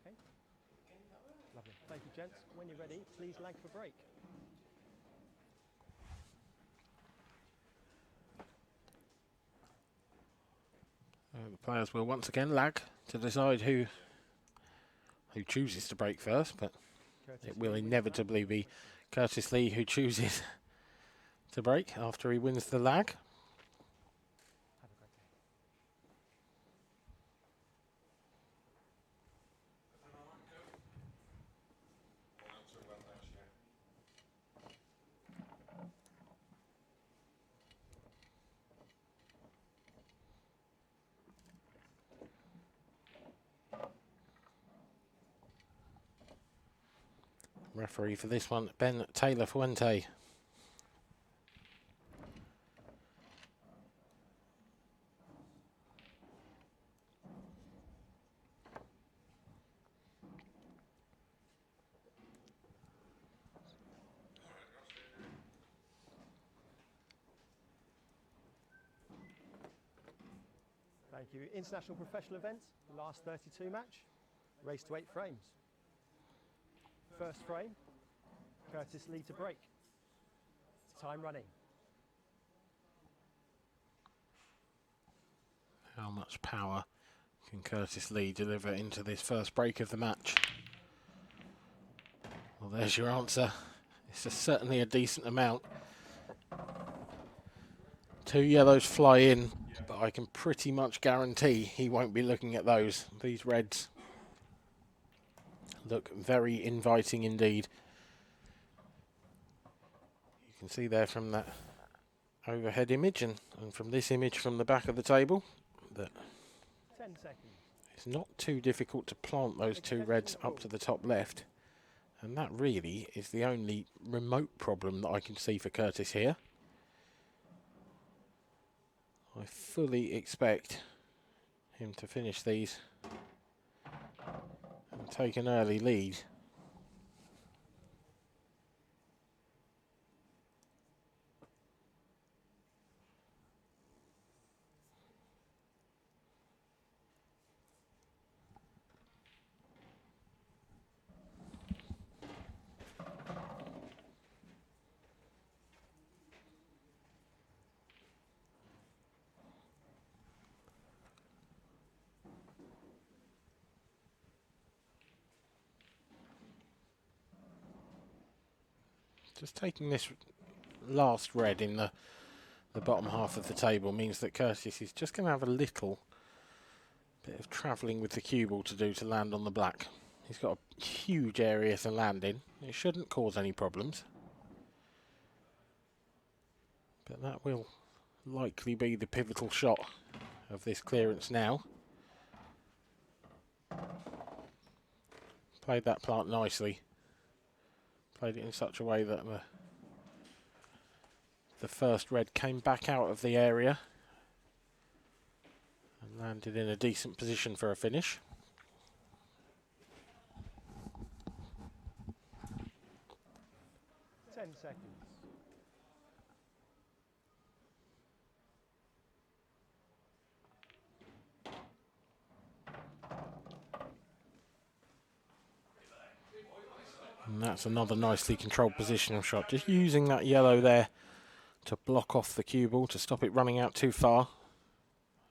Okay. Lovely. Thank you, gents. When you're ready, please lag for break. The players will once again lag to decide who chooses to break first, but it will inevitably be Curtis Lee who chooses to break after he wins the lag. Have a great day. Referee for this one, Ben Taylor Fuente. Thank you. International professional event, last 32 match, race to 8 frames. First frame, Curtis Lee to break. Time running. How much power can Curtis Lee deliver into this first break of the match? Well, there's your answer. It's certainly a decent amount. 2 yellows fly in, but I can pretty much guarantee he won't be looking at those. These reds look very inviting indeed. You can see there from that overhead image and from this image from the back of the table that 10 seconds. it's not too difficult to plant those 2 reds up to the top left. And that really is the only remote problem that I can see for Curtis here. I fully expect him to finish these and take an early lead. Just taking this last red in the bottom half of the table means that Curtis is just going to have a little bit of travelling with the cue ball to do to land on the black. He's got a huge area to land in. It shouldn't cause any problems. But that will likely be the pivotal shot of this clearance now. Played that plant nicely. Played it in such a way that the first red came back out of the area and landed in a decent position for a finish. Ten seconds. And that's another nicely controlled positional shot. Just using that yellow there to block off the cue ball, to stop it running out too far,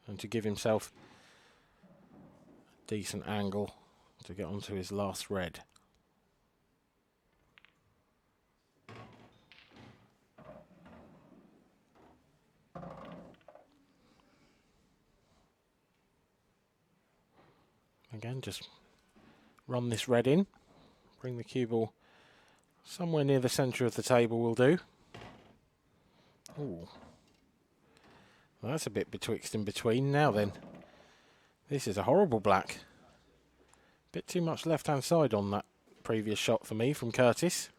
and to give himself a decent angle to get onto his last red. Again, just run this red in. Bring the cue ball somewhere near the centre of the table will do. Ooh. Well, that's a bit betwixt and between. Now then, this is a horrible black. Bit too much left-hand side on that previous shot for me from Curtis.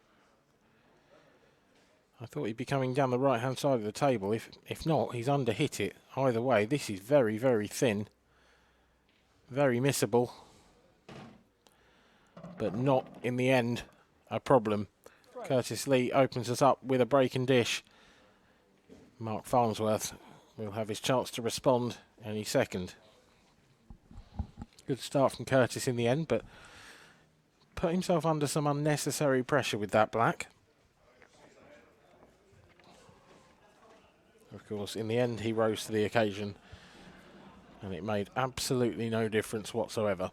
I thought he'd be coming down the right-hand side of the table. If not, he's under-hit it. Either way, this is very, very thin. Very missable. But not, in the end, a problem. Curtis Lee opens us up with a break and dish. Mark Farnsworth will have his chance to respond any second. Good start from Curtis in the end, but put himself under some unnecessary pressure with that black. Of course, in the end, he rose to the occasion, and it made absolutely no difference whatsoever.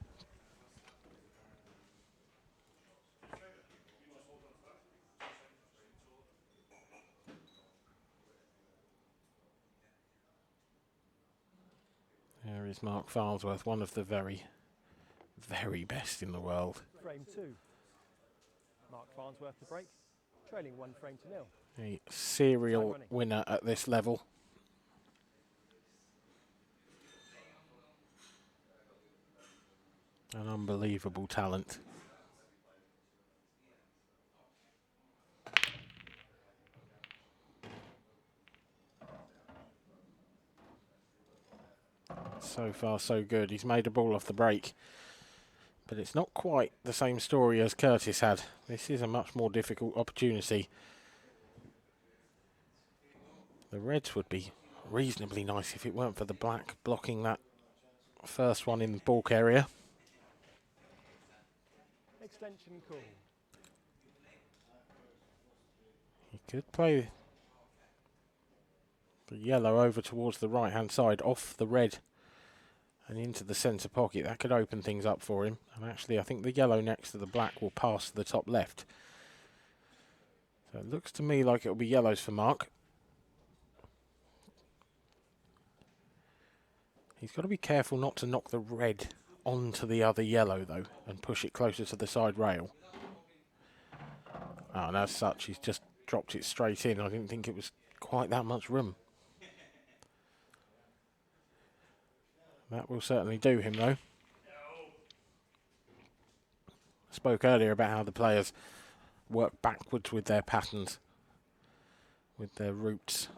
There is Mark Farnsworth, one of the very, very best in the world. Frame 2. Mark Farnsworth to break, trailing 1 frame to 0. A serial winner at this level. An unbelievable talent. So far, so good. He's made a ball off the break. But it's not quite the same story as Curtis had. This is a much more difficult opportunity. The reds would be reasonably nice if it weren't for the black blocking that first one in the balk area. Extension call. He could play the yellow over towards the right hand side off the red and into the centre pocket. That could open things up for him. And actually I think the yellow next to the black will pass to the top left. So it looks to me like it'll be yellows for Mark. He's got to be careful not to knock the red onto the other yellow though and push it closer to the side rail. Oh, and as such he's just dropped it straight in. I didn't think it was quite that much room. That will certainly do him though. I spoke earlier about how the players work backwards with their patterns, with their routes.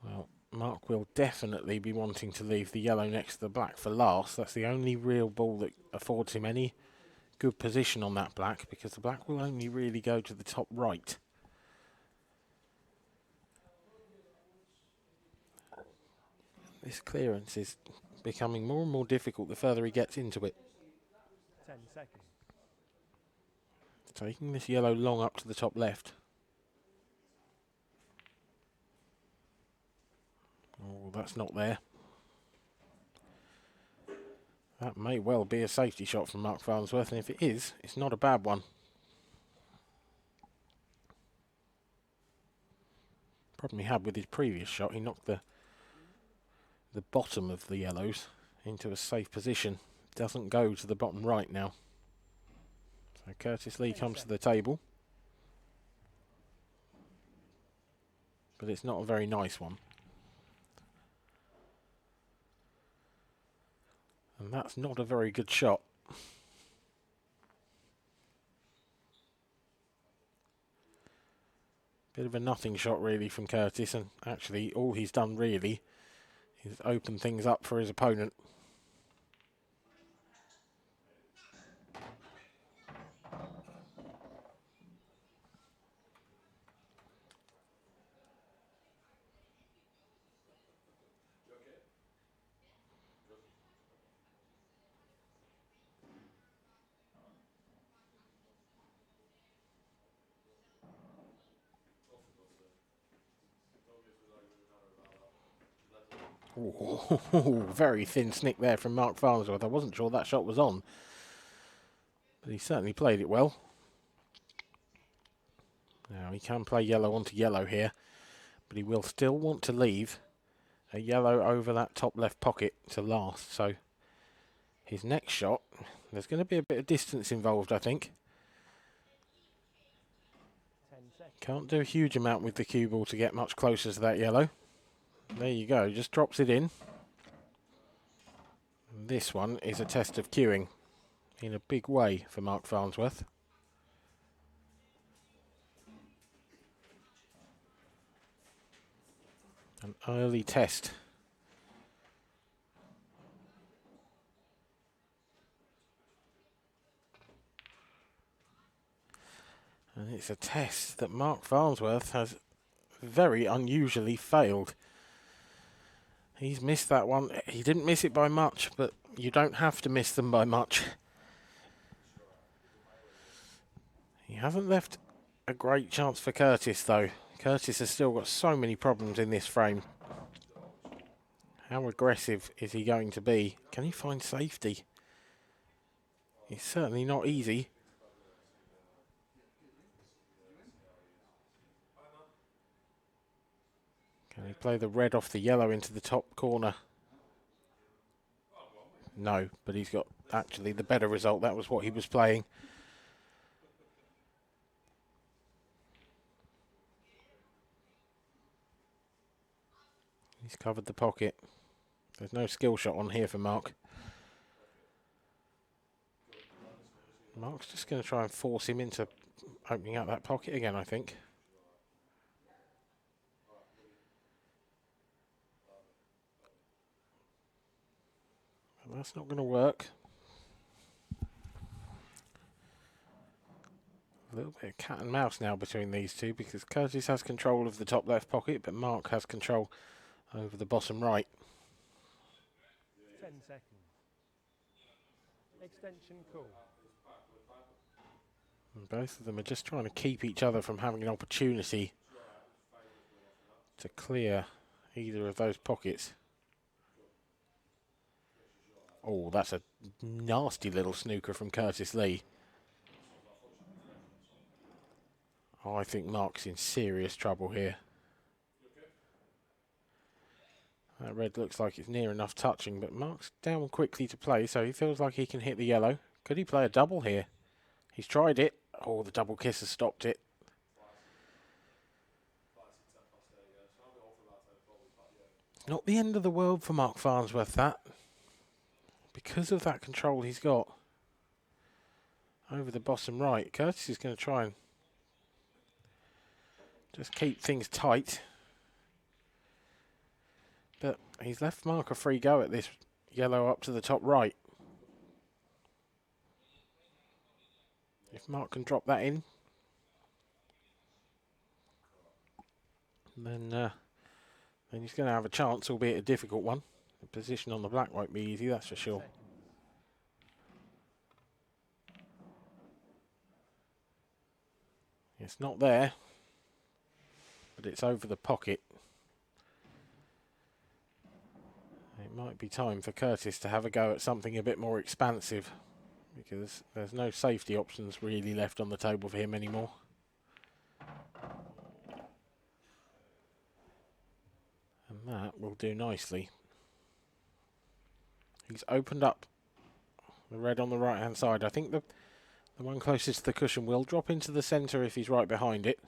Well, Mark will definitely be wanting to leave the yellow next to the black for last. That's the only real ball that affords him any good position on that black, because the black will only really go to the top right. This clearance is becoming more and more difficult the further he gets into it. 10 seconds. Taking this yellow long up to the top left. Oh, that's not there. That may well be a safety shot from Mark Farnsworth, and if it is, it's not a bad one. Problem he had with his previous shot, he knocked the bottom of the yellows into a safe position. Doesn't go to the bottom right now. So Curtis Lee comes to the table. But it's not a very nice one. And that's not a very good shot. Bit of a nothing shot really from Curtis, and actually all he's done really is open things up for his opponent. Ooh, very thin snick there from Mark Farnsworth. I wasn't sure that shot was on, but he certainly played it well. Now he can play yellow onto yellow here, but he will still want to leave a yellow over that top left pocket to last. So his next shot, there's going to be a bit of distance involved, I think. Can't do a huge amount with the cue ball to get much closer to that yellow. There you go, just drops it in. And this one is a test of cueing in a big way for Mark Farnsworth. An early test. And it's a test that Mark Farnsworth has very unusually failed. He's missed that one. He didn't miss it by much, but You don't have to miss them by much. He hasn't left a great chance for Curtis, though. Curtis has still got so many problems in this frame. How aggressive is he going to be? Can he find safety? It's certainly not easy. Can he play the red off the yellow into the top corner? No, but he's got actually the better result. That was what he was playing. He's covered the pocket. There's no skill shot on here for Mark. Mark's just going to try and force him into opening up that pocket again, I think. But that's not going to work. A little bit of cat and mouse now between these two, because Curtis has control of the top left pocket, but Mark has control over the bottom right. 10 seconds. Extension call. And both of them are just trying to keep each other from having an opportunity to clear either of those pockets. Oh, that's a nasty little snooker from Curtis Lee. Oh, I think Mark's in serious trouble here. That red looks like it's near enough touching, but Mark's down quickly to play, so he feels like he can hit the yellow. Could he play a double here? He's tried it. Oh, the double kiss has stopped it. Not the end of the world for Mark Farnsworth, that. Because of that control he's got over the bottom right. Curtis is going to try and just keep things tight. But he's left Mark a free go at this yellow up to the top right. If Mark can drop that in, then he's going to have a chance, albeit a difficult one. The position on the black won't be easy, that's for sure. It's not there, but it's over the pocket. It might be time for Curtis to have a go at something a bit more expansive, because there's no safety options really left on the table for him anymore. And that will do nicely. He's opened up the red on the right hand side. I think the one closest to the cushion will drop into the centre if he's right behind it.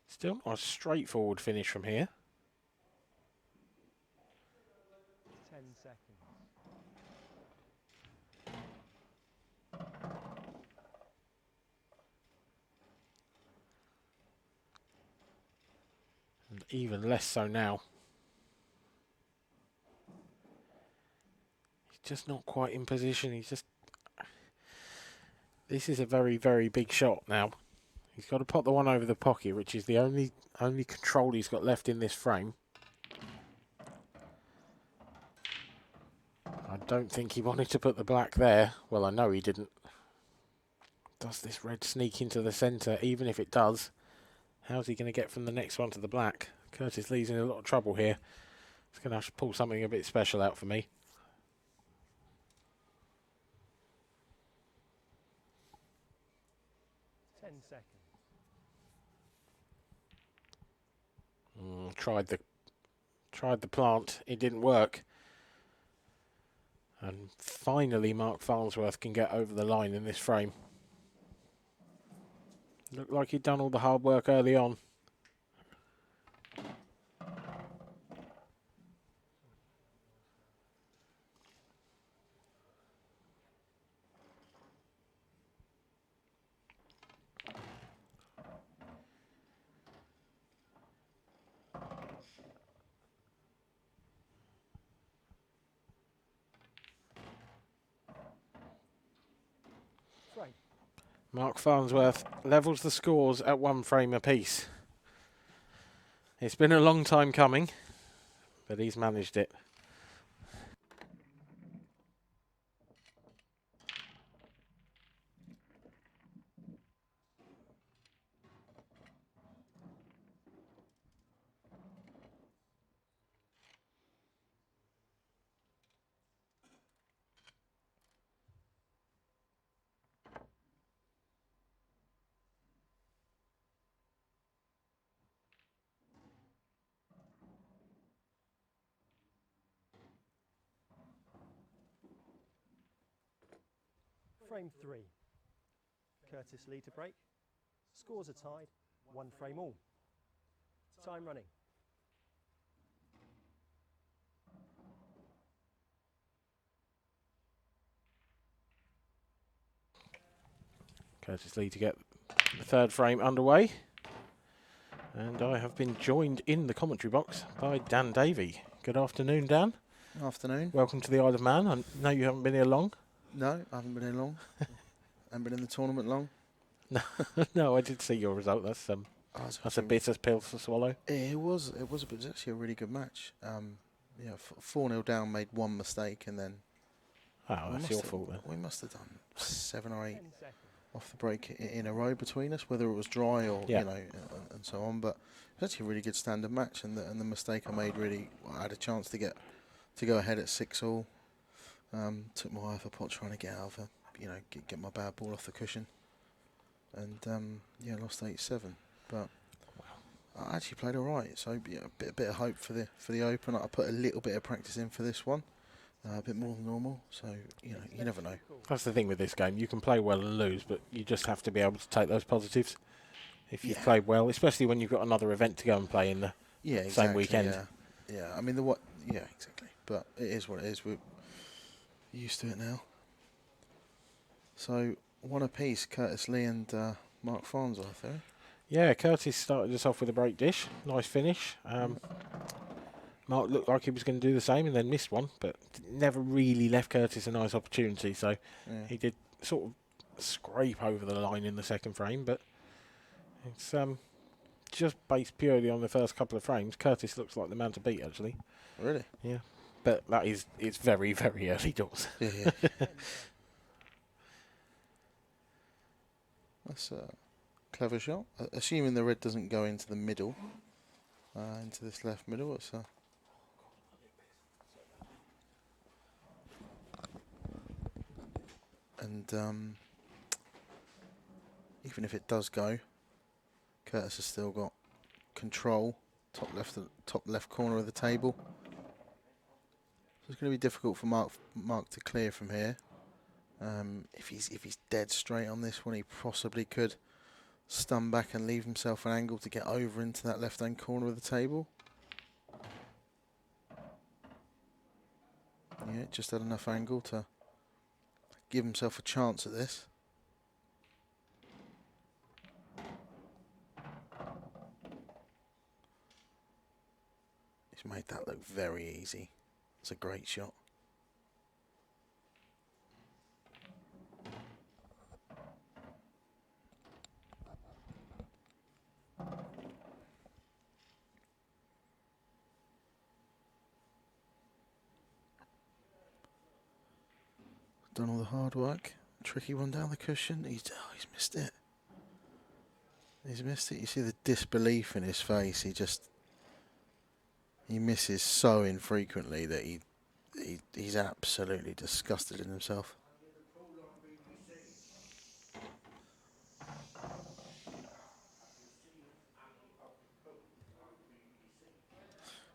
Still not a straightforward finish from here. 10 seconds. And even less so now. He's just not quite in position. He's just... This is a very, very big shot now. He's got to pop the one over the pocket, which is the only control he's got left in this frame. I don't think he wanted to put the black there. Well, I know he didn't. Does this red sneak into the centre? Even if it does, how's he going to get from the next one to the black? Curtis Lee's in a lot of trouble here. He's going to have to pull something a bit special out for me. Seconds. Tried the plant. It didn't work. And finally, Mark Farnsworth can get over the line in this frame. Looked like he'd done all the hard work early on. Mark Farnsworth levels the scores at 1 frame apiece. It's been a long time coming. but he's managed it. Frame 3. Curtis lead to break. Scores are tied, 1 frame all. Time running. Curtis Lee to get the third frame underway. And I have been joined in the commentary box by Dan Davey. Good afternoon, Dan. Afternoon. Welcome to the Isle of Man. I know you haven't been here long. No, I haven't been here long. I haven't been in the tournament long. No, I did see your result. That's a bitter pill to swallow. It was actually a really good match. 4-0 down, made one mistake, and then That's your fault then. we must have done 7 or 8 off the break in a row between us, whether it was dry or and so on. But it was actually a really good standard match, and the mistake I made I had a chance to go ahead at 6-all. Took my eye off a pot trying to get out of get my bad ball off the cushion, and lost 8-7. But I actually played all right, so a bit of hope for the Open. I put a little bit of practice in for this one, a bit more than normal. So you never know. That's the thing with this game. You can play well and lose, but you just have to be able to take those positives. If you've played well, especially when you've got another event to go and play in the same weekend. Yeah. I mean exactly. But it is what it is. We're used to it now. So one apiece, Curtis Lee and Mark Farnsworth there. Yeah, Curtis started us off with a break dish. Nice finish. Mark looked like he was going to do the same and then missed one, but never really left Curtis a nice opportunity. So he did sort of scrape over the line in the second frame, but it's just based purely on the first couple of frames. Curtis looks like the man to beat, actually. Really? Yeah. But it's very, very early doors. Yeah. That's a clever shot. Assuming the red doesn't go into the middle, into this left middle, it's and even if it does go, Curtis has still got control, top left corner of the table. So it's going to be difficult for Mark to clear from here. If he's dead straight on this one, he possibly could stun back and leave himself an angle to get over into that left-hand corner of the table. Yeah, just had enough angle to give himself a chance at this. He's made that look very easy. It's a great shot. Done all the hard work. Tricky one down the cushion. He's missed it. He's missed it. You see the disbelief in his face. He misses so infrequently that he's absolutely disgusted in himself.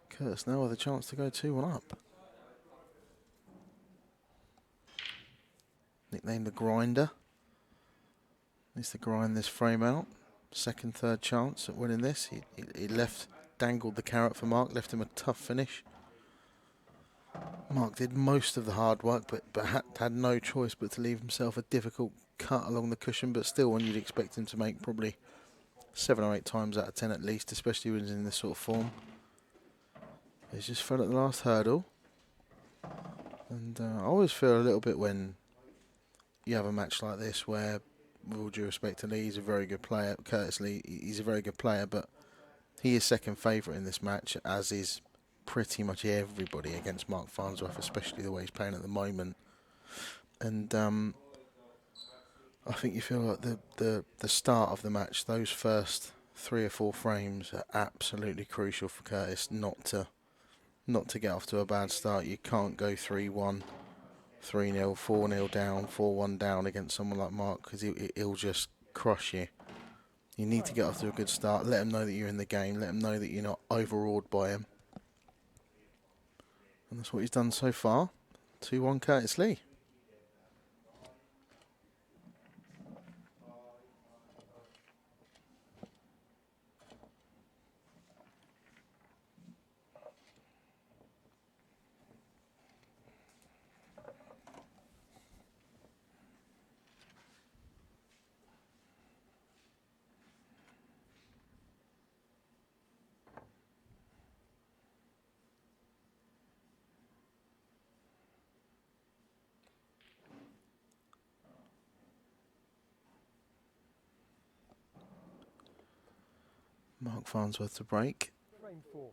Curtis now with a chance to go 2-1 up. Nicknamed the Grinder. Needs to grind this frame out. Second, third chance at winning this. He dangled the carrot for Mark, left him a tough finish. Mark did most of the hard work, but had no choice but to leave himself a difficult cut along the cushion, but still one you'd expect him to make probably 7 or 8 times out of 10 at least, especially when he's in this sort of form. He's just fell at the last hurdle. And I always feel a little bit when you have a match like this where, with all due respect to Lee, he's a very good player. Curtis Lee, he's a very good player, but he is second favourite in this match, as is pretty much everybody against Mark Farnsworth, especially the way he's playing at the moment. And I think you feel like the start of the match, those first 3 or 4 frames are absolutely crucial for Curtis not to get off to a bad start. You can't go 3-1, 3-0, 4-0 down, 4-1 down against someone like Mark, because he'll just crush you. You need to get off to a good start. Let him know that you're in the game. Let him know that you're not overawed by him. And that's what he's done so far. 2-1 Curtis Lee. Mark Farnsworth to break. Frame 4.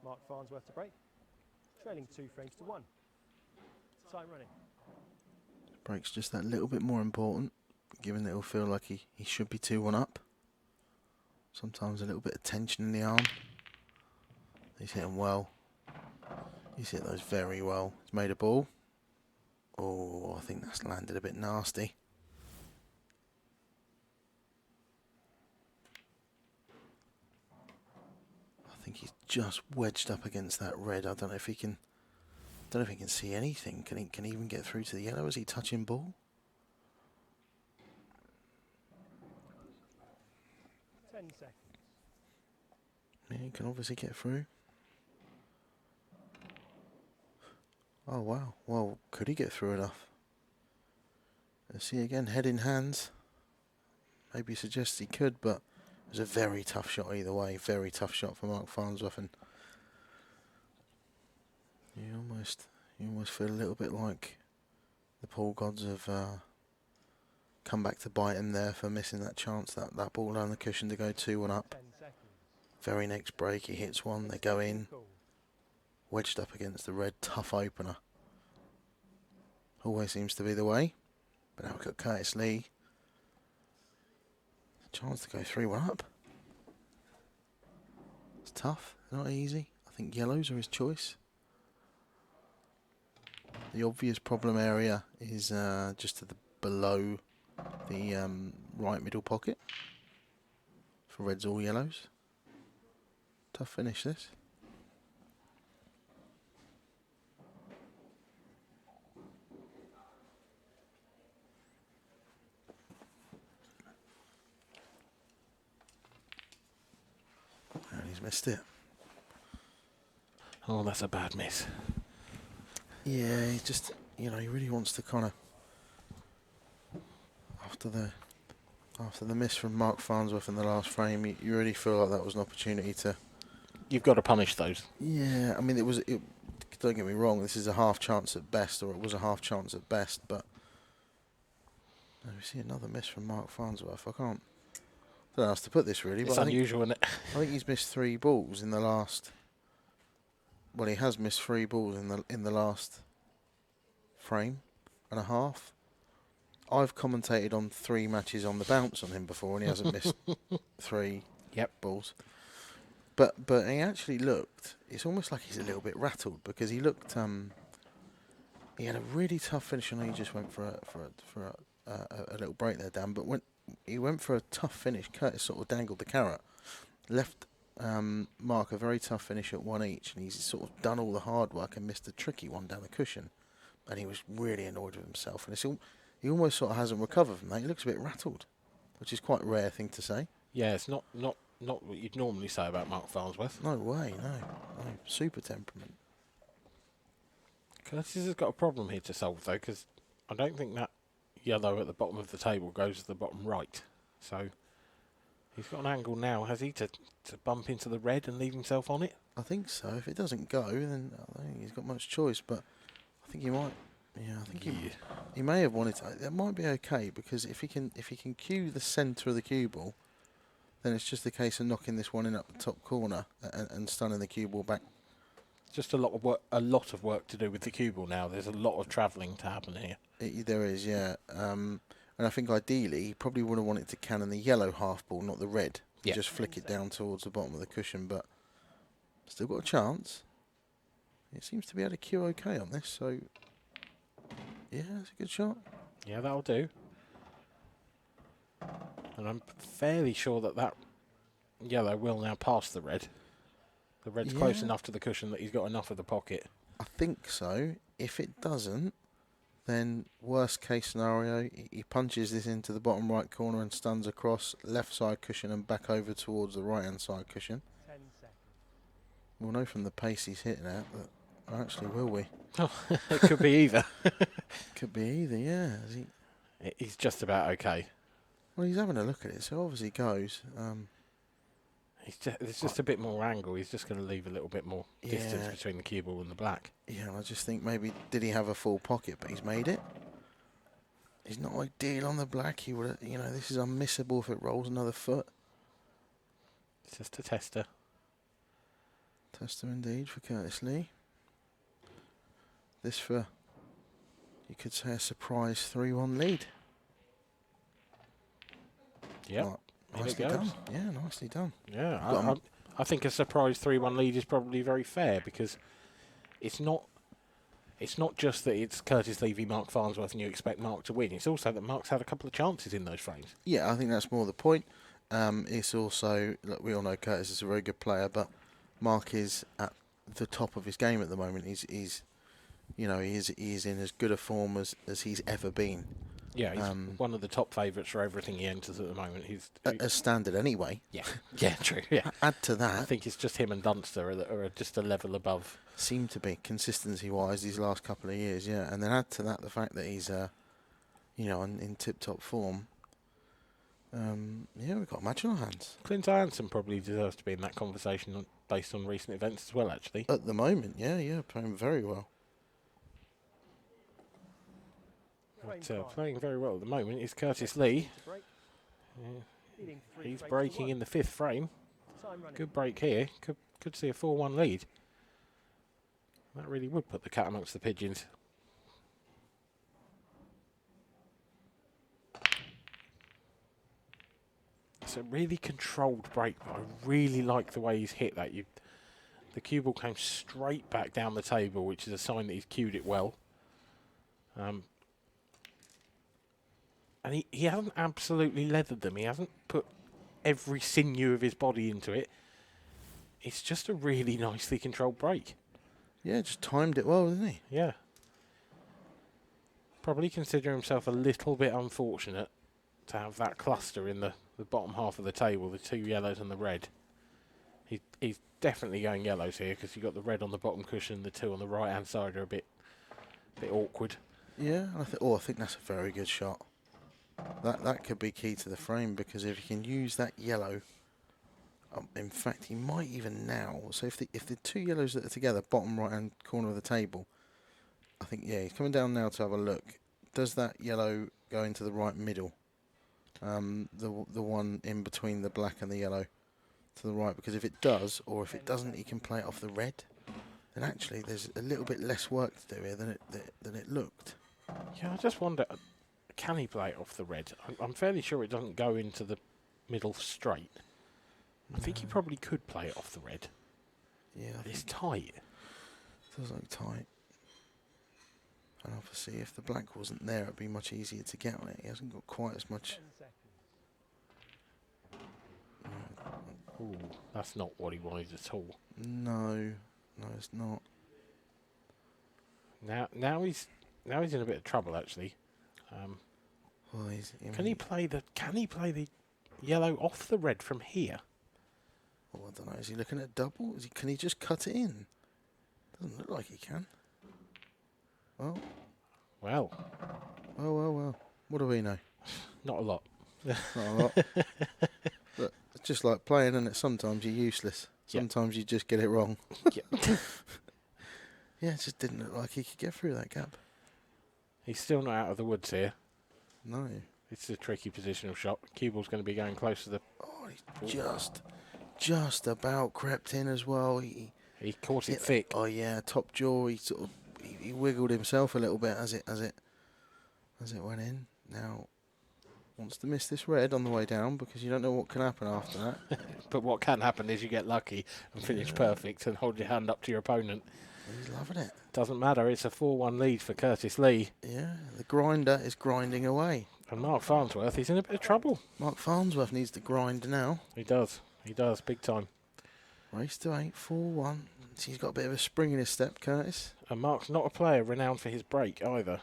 Mark Farnsworth to break. Trailing 2 frames to 1. Time running. Break's just that little bit more important, given that he'll feel like he should be 2-1 up. Sometimes a little bit of tension in the arm. He's hitting well. He's hit those very well. He's made a ball. Oh, I think that's landed a bit nasty. I think he's just wedged up against that red. I don't know if he can. Don't know if he can see anything. Can he even get through to the yellow? Is he touching ball? 10 seconds. Yeah, he can obviously get through. Oh wow. Well, could he get through enough? Let's see again. Head in hands. Maybe suggests he could, but it was a very tough shot either way. Very tough shot for Mark Farnsworth, and you almost feel a little bit like the pool gods have come back to bite him there for missing that chance, that ball down the cushion to go 2-1 up. 10 seconds. Very next break, he hits one, they go in, wedged up against the red, tough opener. Always seems to be the way. But now we've got Curtis Lee. Chance to go 3-1 up. It's tough, not easy. I think yellows are his choice. The obvious problem area is just to the below the right middle pocket for reds or yellows. Tough finish this. And he's missed it. Oh, that's a bad miss. Yeah, he just, he really wants to kind of, after the miss from Mark Farnsworth in the last frame, you really feel like that was an opportunity to. You've got to punish those. Yeah, I mean, don't get me wrong, this is a half chance at best, or it was a half chance at best, but we see another miss from Mark Farnsworth. I don't know how else to put this really, It's but unusual, isn't it? I think he's missed 3 balls in the last. Well, he has missed 3 balls in the last frame and a half. I've commentated on 3 matches on the bounce on him before, and he hasn't missed 3 balls. But he actually looked. It's almost like he's a little bit rattled, because he looked. He had a really tough finish. I know he just went for a little break there, Dan. But when he went for a tough finish, Curtis sort of dangled the carrot, left Mark a very tough finish at 1 each, and he's sort of done all the hard work and missed a tricky one down the cushion, and he was really annoyed with himself. And he almost sort of hasn't recovered from that. He looks a bit rattled, which is quite a rare thing to say. Yeah, it's not what you'd normally say about Mark Farnsworth. No way, no. Super temperament. Curtis has got a problem here to solve, though, because I don't think that yellow at the bottom of the table goes to the bottom right. So he's got an angle now, has he, to bump into the red and leave himself on it? I think so. If it doesn't go, then I don't think he's got much choice. But I think he might. Yeah, I think he may have wanted to. That might be okay, because if he can cue the centre of the cue ball, then it's just a case of knocking this one in up the top corner and stunning the cue ball back Just a lot of work to do with the cue ball now. There's a lot of travelling to happen here. There is, yeah. And I think ideally, he probably would have wanted to cannon the yellow half ball, not the red. Yeah. Just flick it down towards the bottom of the cushion, but still got a chance. It seems to be able to cue okay on this, so yeah, it's a good shot. Yeah, that'll do. And I'm fairly sure that yellow will now pass the red. The red's close enough to the cushion that he's got enough of the pocket. I think so. If it doesn't, then worst case scenario, he punches this into the bottom right corner and stuns across left side cushion and back over towards the right hand side cushion. 10 seconds. We'll know from the pace he's hitting at that. Actually, will we? Oh, it could be either. Could be either, yeah. He's just about okay. Well, he's having a look at it, so obviously he goes. There's just a bit more angle. He's just going to leave a little bit more distance between the cue ball and the black. Yeah, and I just think maybe, did he have a full pocket, but he's made it? He's not ideal on the black. He would, this is unmissable if it rolls another foot. It's just a tester. Tester indeed for Curtis Lee. This for, you could say, a surprise 3-1 lead. Yeah. Right. Nicely done. Yeah, nicely done. Yeah, I think a surprise 3-1 lead is probably very fair because it's not just that it's Curtis Lee v Mark Farnsworth and you expect Mark to win. It's also that Mark's had a couple of chances in those frames. Yeah, I think that's more the point. It's also, look, we all know Curtis is a very good player, but Mark is at the top of his game at the moment. He is in as good a form as he's ever been. Yeah, he's one of the top favourites for everything he enters at the moment. He's as standard anyway. Yeah, yeah, true. Yeah. Add to that, I think it's just him and Dunster are just a level above. Seem to be consistency-wise these last couple of years, yeah. And then add to that the fact that he's, in tip-top form. We've got a match on our hands. Clint Ianson probably deserves to be in that conversation based on recent events as well, actually. At the moment, yeah, playing very well. But, playing very well at the moment is Curtis Lee. He's breaking in the 5th frame. Good break here. Could see a 4-1 lead. That really would put the cat amongst the pigeons. It's a really controlled break, but I really like the way he's hit that. The cue ball came straight back down the table, which is a sign that he's cued it well. And he hasn't absolutely leathered them. He hasn't put every sinew of his body into it. It's just a really nicely controlled break. Yeah, just timed it well, didn't he? Yeah. Probably consider himself a little bit unfortunate to have that cluster in the bottom half of the table, the 2 yellows and the red. He's definitely going yellows here because you've got the red on the bottom cushion, the 2 on the right-hand side are a bit awkward. Yeah, I think that's a very good shot. That could be key to the frame because if you can use that yellow, in fact, he might even now. So if the 2 yellows that are together, bottom right hand corner of the table, I think he's coming down now to have a look. Does that yellow go into the right middle? The one in between the black and the yellow to the right, because if it does, or if it doesn't, he can play it off the red. Then actually, there's a little bit less work to do here than it looked. Yeah, I just wonder. Can he play it off the red? I'm fairly sure it doesn't go into the middle straight. I think he probably could play it off the red. Yeah, it's tight. Feels like tight. And obviously, if the black wasn't there, it'd be much easier to get on it. He hasn't got quite as much. Ooh, that's not what he wanted at all. No, it's not. Now he's in a bit of trouble actually. Can he play the yellow off the red from here? Oh, I don't know. Is he looking at double? Can he just cut it in? Doesn't look like he can. Well. What do we know? Not a lot. Not a lot. But it's just like playing, and sometimes you're useless. Sometimes you just get it wrong. Yeah, it just didn't look like he could get through that gap. He's still not out of the woods here. No. It's a tricky positional shot. Cue ball's going to be going close to the... Oh, he's just about crept in as well. He caught it thick. Oh yeah, top jaw. He sort of he wiggled himself a little bit as it went in. Now wants to miss this red on the way down because you don't know what can happen after that. But what can happen is you get lucky and finish perfect and hold your hand up to your opponent. He's loving it. Doesn't matter. It's a 4-1 lead for Curtis Lee. Yeah, the grinder is grinding away. And Mark Farnsworth, he's in a bit of trouble. Mark Farnsworth needs to grind now. He does. He does, big time. Race to 8, 4-1. He's got a bit of a spring in his step, Curtis. And Mark's not a player renowned for his break either.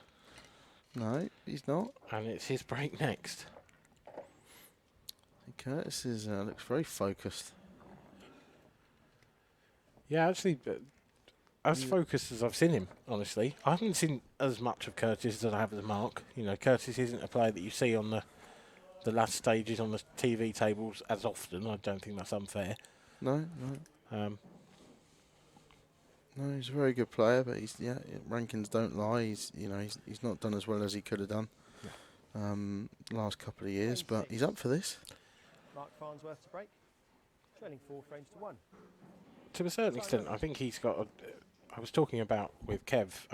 No, he's not. And it's his break next. Curtis looks very focused. Yeah, actually, as focused as I've seen him, honestly. I haven't seen as much of Curtis as I have of Mark. You know, Curtis isn't a player that you see on the last stages on the TV tables as often. I don't think that's unfair. No. No, he's a very good player, but rankings don't lie. He's not done as well as he could have done last couple of years, but he's up for this. Mark Farnsworth to break, trailing 4 frames to 1. To a certain extent, I think he's got. I was talking about with Kev.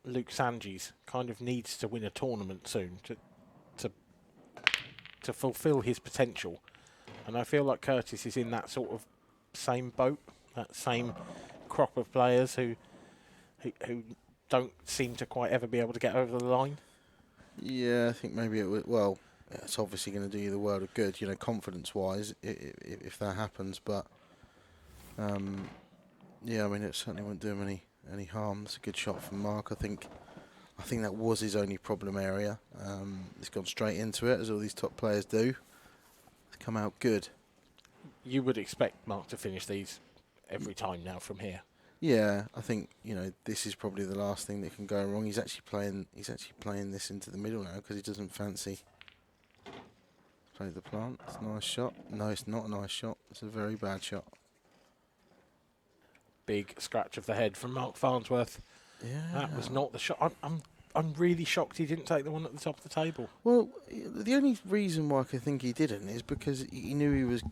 Luke Sanjis kind of needs to win a tournament soon to fulfil his potential, and I feel like Curtis is in that sort of same boat, that same crop of players who don't seem to quite ever be able to get over the line. Yeah, I think maybe it would. Well, it's obviously going to do you the world of good, confidence-wise, if that happens. But yeah, I mean, it certainly won't do him any harm. It's a good shot from Mark. I think that was his only problem area. He's gone straight into it, as all these top players do. It's come out good. You would expect Mark to finish these every time now from here. Yeah, I think this is probably the last thing that can go wrong. He's actually playing this into the middle now because he doesn't fancy play the plant. It's a nice shot. No, it's not a nice shot. It's a very bad shot. Big scratch of the head from Mark Farnsworth. Yeah, that was not the shot. I'm really shocked he didn't take the one at the top of the table. Well, the only reason why I could think he didn't is because he knew he was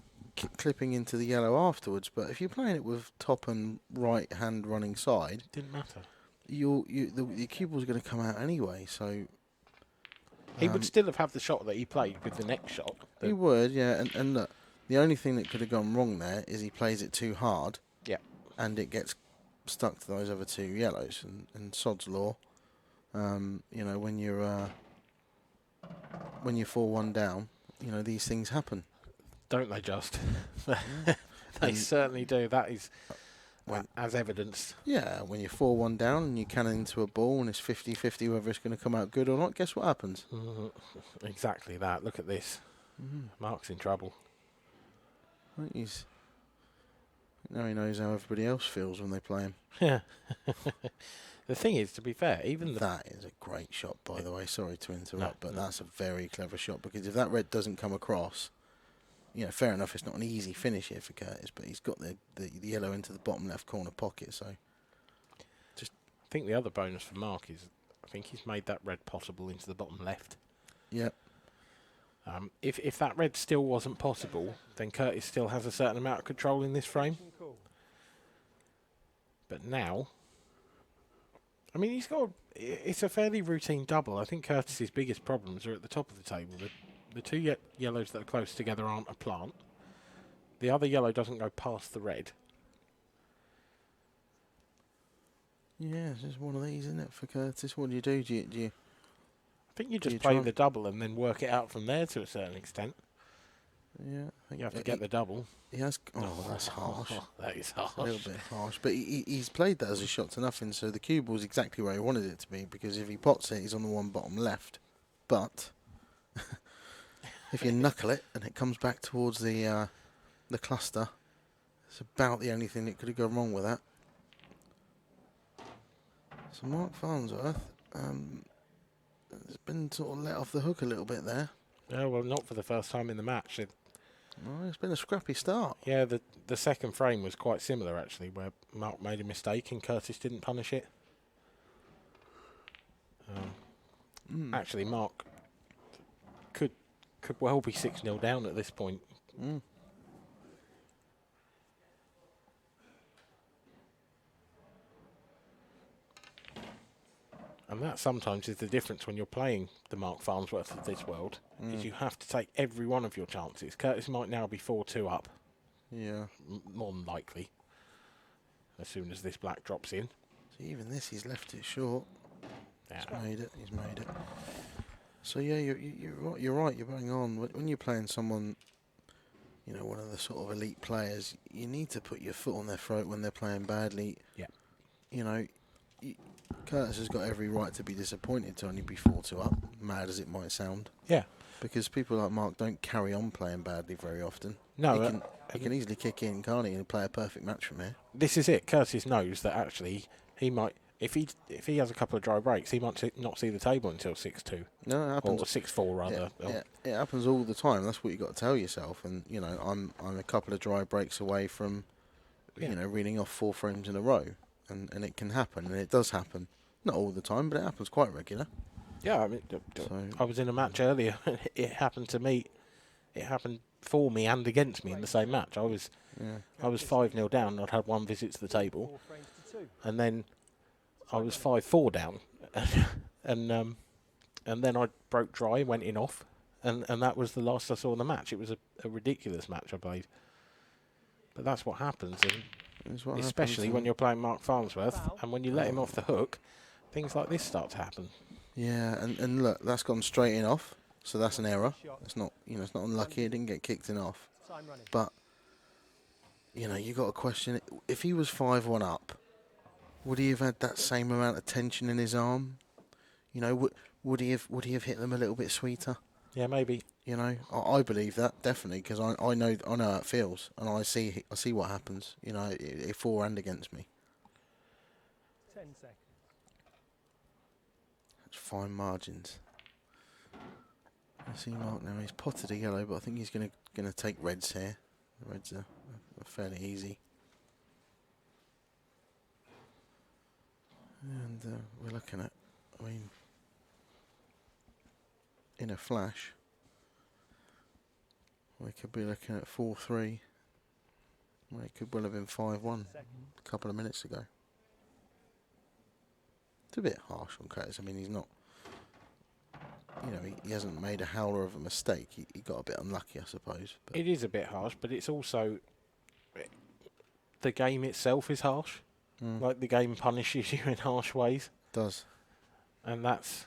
clipping into the yellow afterwards. But if you're playing it with top and right hand running side, didn't matter. The cue ball's going to come out anyway. So he would still have had the shot that he played with the next shot. He would, yeah. And look, the only thing that could have gone wrong there is he plays it too hard. Yeah. And it gets stuck to those other two yellows. And sod's law, when you're 4-1 down, these things happen. Don't they just? They certainly do. That is as evidenced. Yeah, when you're 4-1 down and you cannon into a ball and it's 50-50 whether it's going to come out good or not, guess what happens? Exactly that. Look at this. Mark's in trouble. I think now he knows how everybody else feels when they play him. Yeah. The thing is, to be fair, that is a great shot, by the way. Sorry to interrupt, but that's a very clever shot because if that red doesn't come across, fair enough, it's not an easy finish here for Curtis, but he's got the yellow into the bottom left corner pocket, so I think the other bonus for Mark is I think he's made that red possible into the bottom left. Yep. If that red still wasn't possible, then Curtis still has a certain amount of control in this frame. But now, I mean, it's a fairly routine double. I think Curtis's biggest problems are at the top of the table. The two yellows that are close together aren't a plant. The other yellow doesn't go past the red. Yeah, it's just one of these, isn't it, for Curtis? What do you do? Do you I think you just play the double and then work it out from there to a certain extent. Yeah. I think you have to get the double. He has. Oh, that's harsh. That is harsh. A little bit harsh. But he's played that as a shot to nothing, so the cue ball's exactly where he wanted it to be, because if he pots it, he's on the one bottom left. But if you knuckle it and it comes back towards the cluster, it's about the only thing that could have gone wrong with that. So Mark Farnsworth has been sort of let off the hook a little bit there. Yeah, well, not for the first time in the match. Well, it's been a scrappy start. Yeah, the second frame was quite similar, actually, where Mark made a mistake and Curtis didn't punish it. Actually, Mark could well be 6-0 down at this point. And that sometimes is the difference when you're playing the Mark Farnsworth of this world, is you have to take every one of your chances. Curtis might now be 4-2 up. Yeah. More than likely. As soon as this black drops in. So even this, he's left it short. Yeah. He's made it. He's made it. So yeah, you're right. You're bang on. When you're playing someone, you know, one of the sort of elite players, you need to put your foot on their throat when they're playing badly. Yeah. You know, Curtis has got every right to be disappointed to only be 4-2 up, mad as it might sound. Yeah. Because people like Mark don't carry on playing badly very often. No. He can easily kick in, can't he, and play a perfect match from here. This is it. Curtis knows that actually he might, if he has a couple of dry breaks, he might not see the table until 6-2. No, it happens. Or 6-4 rather. It happens all the time. That's what you got to tell yourself. And you know, I'm a couple of dry breaks away from, you know, reading off 4 frames in a row, and it can happen, and it does happen. Not all the time, but it happens quite regular. Yeah, I mean, I was in a match earlier. It happened to me. It happened for me and against me in the same match. I was 5-0 down. I'd had one visit to the table, and then I was 5-4 down, and then I broke dry, went in off, and that was the last I saw in the match. It was a ridiculous match I played, but that's what happens, and especially when you're playing Mark Farnsworth, and when you let him off the hook, things like this start to happen. Yeah, and look, that's gone straight in off, so that's an error. It's not, you know, it's not unlucky. It didn't get kicked in off, but you know, you got to question it. If he was 5-1 up, would he have had that same amount of tension in his arm? You know, would he have hit them a little bit sweeter? Yeah, maybe. You know, I believe that definitely, because I know how it feels, and I see what happens. You know, it for and against me. 10 seconds. That's fine margins. I see Mark now. He's potted a yellow, but I think he's gonna take reds here. The reds are fairly easy. And we're looking at, I mean, in a flash, we could be looking at 4-3. Well, it could well have been 5-1 a couple of minutes ago. It's a bit harsh on Curtis. I mean, he's not, you know, he hasn't made a howler of a mistake. He got a bit unlucky, I suppose. But It is a bit harsh, but it's also, the game itself is harsh. Like the game punishes you in harsh ways. It does. And that's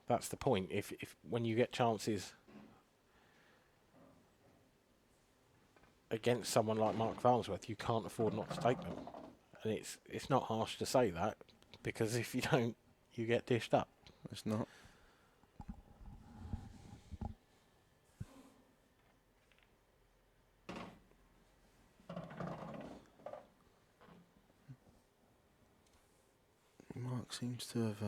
the point. If when you get chances against someone like Mark Farnsworth, you can't afford not to take them. And it's not harsh to say that, because if you don't, you get dished up. It's not. Mark seems to have,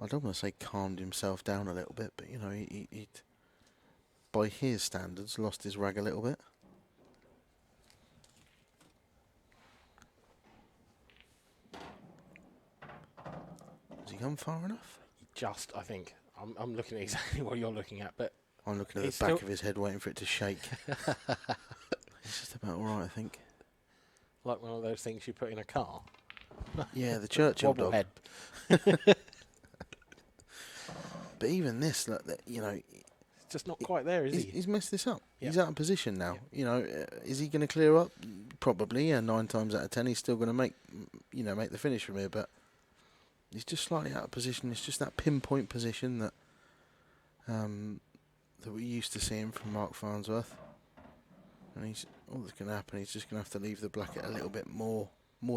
I don't want to say calmed himself down a little bit, but you know, he'd, by his standards, lost his rag a little bit. Has he gone far enough? Just, I think. I'm looking at exactly what you're looking at, but I'm looking at the back of his head, waiting for it to shake. It's just about all right, I think. Like one of those things you put in a car. Yeah, the Churchill dog. Head. But even this, look, you know, It's just not quite there, is he? He's messed this up. Yep. He's out of position now. Yep. You know, is he going to clear up? Probably. Yeah, 9 times out of 10, he's still going to make the finish from here. But he's just slightly out of position. It's just that pinpoint position that that we used to see him from Mark Farnsworth. And all that's going to happen, he's just going to have to leave the black at a little bit more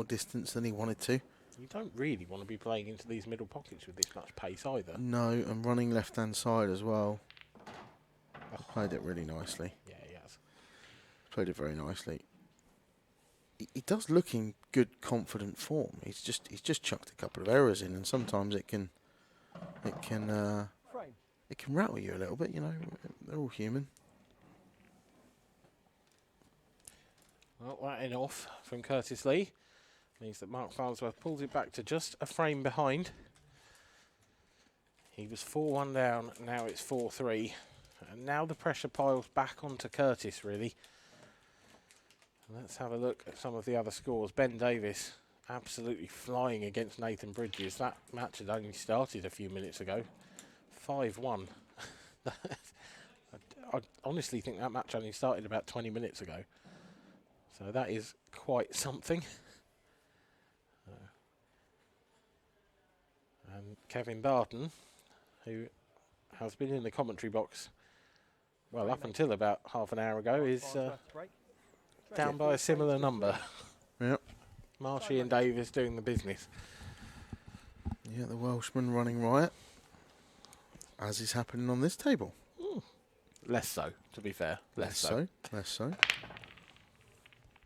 distance than he wanted to. You don't really want to be playing into these middle pockets with this much pace either. No, and running left-hand side as well. Played it really nicely. Yeah, he has. Played it very nicely. He does look in good, confident form. He's just chucked a couple of errors in, and sometimes it can rattle you a little bit. You know, they're all human. Well, that off from Curtis Lee means that Mark Farnsworth pulls it back to just a frame behind. He was 4-1 down, now it's 4-3. And now the pressure piles back onto Curtis, really. Let's have a look at some of the other scores. Ben Davis absolutely flying against Nathan Bridges. That match had only started a few minutes ago. 5-1. I honestly think that match only started about 20 minutes ago. So that is quite something. And Kevin Barton, who has been in the commentary box, well, up until about half an hour ago, is down by a similar number. Yep. Marshy and Davis doing the business. Yeah, the Welshman running riot, as is happening on this table. Less so, to be fair. Less so.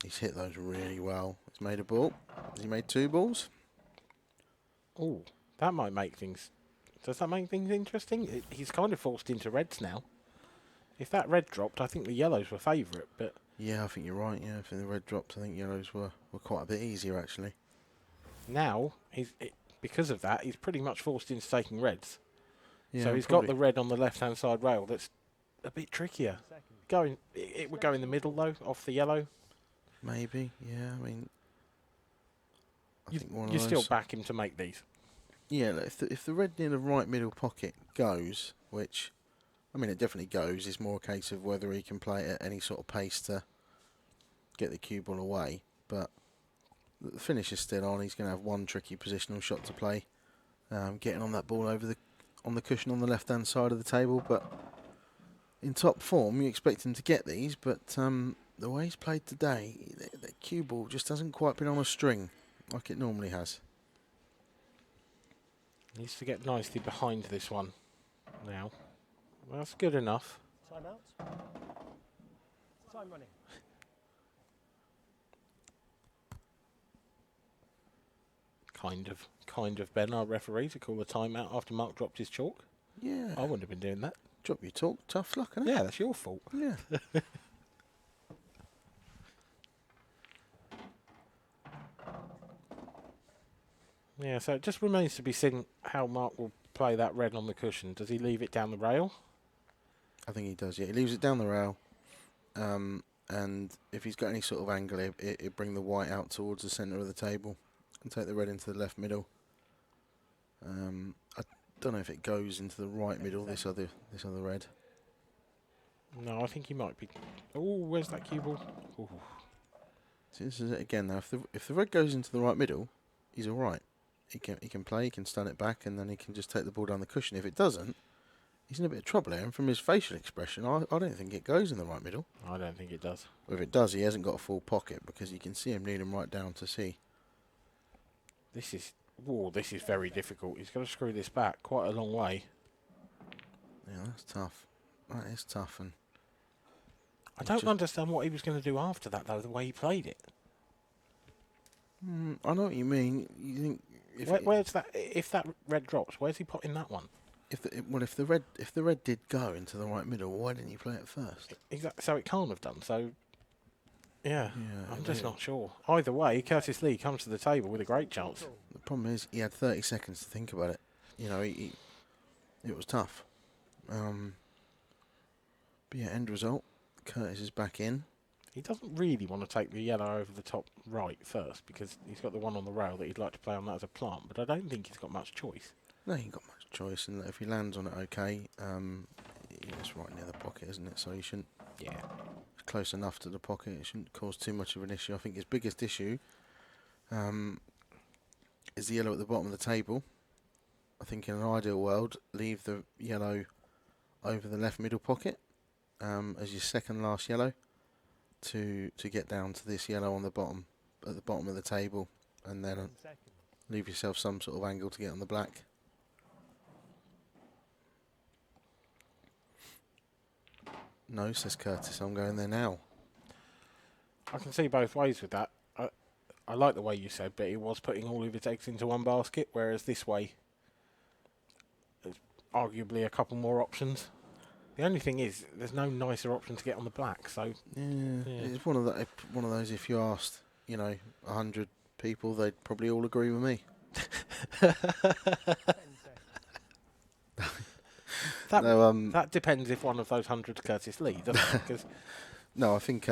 He's hit those really well. He's made a ball. Has he made 2 balls? Oh, that might make things... Does that make things interesting? He's kind of forced into reds now. If that red dropped, I think the yellows were favourite, but... Yeah, I think you're right. Yeah, if the red dropped, I think yellows were quite a bit easier, actually. Now, because of that, he's pretty much forced into taking reds. Yeah, so he's got the red on the left-hand side rail. That's a bit trickier. It would go in the middle, though, off the yellow. Maybe, yeah. I mean... You still back him to make these. Yeah, if the red near the right middle pocket goes, which, I mean, it definitely goes, it's more a case of whether he can play it at any sort of pace to get the cue ball away. But the finish is still on. He's going to have one tricky positional shot to play, getting on that ball on the cushion on the left-hand side of the table. But in top form, you expect him to get these, but the way he's played today, the cue ball just hasn't quite been on a string like it normally has. Needs to get nicely behind this one now. Well, that's good enough. Time out. Time running. Kind of Ben, our referee, to call the timeout after Mark dropped his chalk. Yeah. I wouldn't have been doing that. Drop your talk, tough luck, isn't it? Yeah, that's your fault. Yeah. Yeah, so it just remains to be seen how Mark will play that red on the cushion. Does he leave it down the rail? I think he does, yeah. He leaves it down the rail. And if he's got any sort of angle, he'll bring the white out towards the centre of the table and take the red into the left middle. I don't know if it goes into the right middle, this other red. No, I think he might be... Oh, where's that cue ball? Ooh. So this is it again now. If the red goes into the right middle, he's all right. He can play, he can stun it back, and then he can just take the ball down the cushion. If it doesn't, he's in a bit of trouble here. And from his facial expression, I don't think it goes in the right middle. I don't think it does. Or if it does, he hasn't got a full pocket because you can see him kneeling right down to see. This is very difficult. He's got to screw this back quite a long way. Yeah, that's tough. That is tough. And I don't understand what he was going to do after that, though, the way he played it. I know what you mean. You think where's that? If that red drops, where's he putting that one? If the red did go into the right middle, why didn't you play it first? Exactly. So it can't have done. So yeah, I'm just not sure. Either way, Curtis Lee comes to the table with a great chance. The problem is he had 30 seconds to think about it. You know, it was tough. But yeah, end result. Curtis is back in. He doesn't really want to take the yellow over the top right first because he's got the one on the rail that he'd like to play on that as a plant, but I don't think he's got much choice. No, he ain't got much choice, and if he lands on it okay, it's right near the pocket, isn't it? So he shouldn't... Yeah. It's close enough to the pocket. It shouldn't cause too much of an issue. I think his biggest issue is the yellow at the bottom of the table. I think in an ideal world, leave the yellow over the left middle pocket as your second last yellow to get down to this yellow on the bottom, at the bottom of the table, and then leave yourself some sort of angle to get on the black. No, says Curtis, I'm going there now. I can see both ways with that. I like the way you said, but he was putting all of his eggs into one basket, whereas this way, there's arguably a couple more options. The only thing is, there's no nicer option to get on the black, so... Yeah. It's one of those, if you asked, 100 people, they'd probably all agree with me. That depends if one of those 100's Curtis Lee, doesn't it? 'Cause no, I think,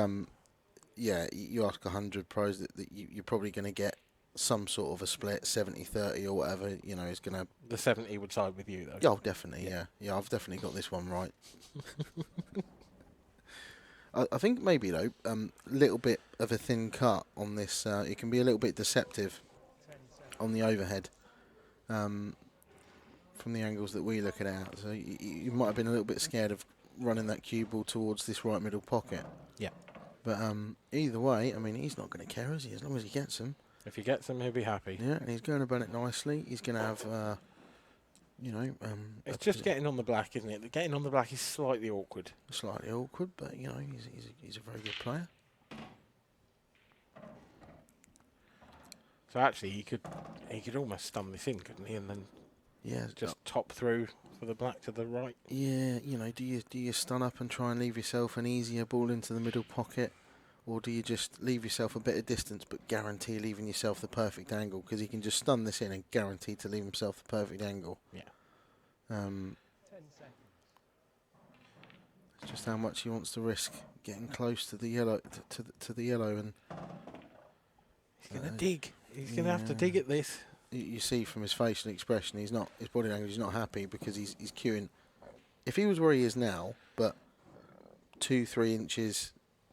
you ask 100 pros that you're probably going to get some sort of a split, 70-30 or whatever, you know, is going to... The 70 would side with you, though. Oh, definitely, yeah. Yeah, I've definitely got this one right. I think maybe, though, little bit of a thin cut on this. It can be a little bit deceptive on the overhead from the angles that we look at out. So you might have been a little bit scared of running that cue ball towards this right middle pocket. Yeah. But either way, I mean, he's not going to care, is he? As long as he gets them. If he gets them, he'll be happy. Yeah, and he's going about it nicely. He's going to have, you know... it's just getting on the black, isn't it? Getting on the black is slightly awkward. Slightly awkward, but, you know, he's a very good player. So actually, he could almost stun this in, couldn't he? And then just top through for the black to the right. Yeah, you know, do you stun up and try and leave yourself an easier ball into the middle pocket, or do you just leave yourself a bit of distance but guarantee leaving yourself the perfect angle? Because he can just stun this in and guarantee to leave himself the perfect angle. Yeah. 10 seconds. It's just how much he wants to risk getting close to the yellow, to the yellow, and he's going to dig. He's going to have to dig at this. You see from his facial expression, his body language, he's not happy because he's queuing. If he was where he is now, but 2-3 inches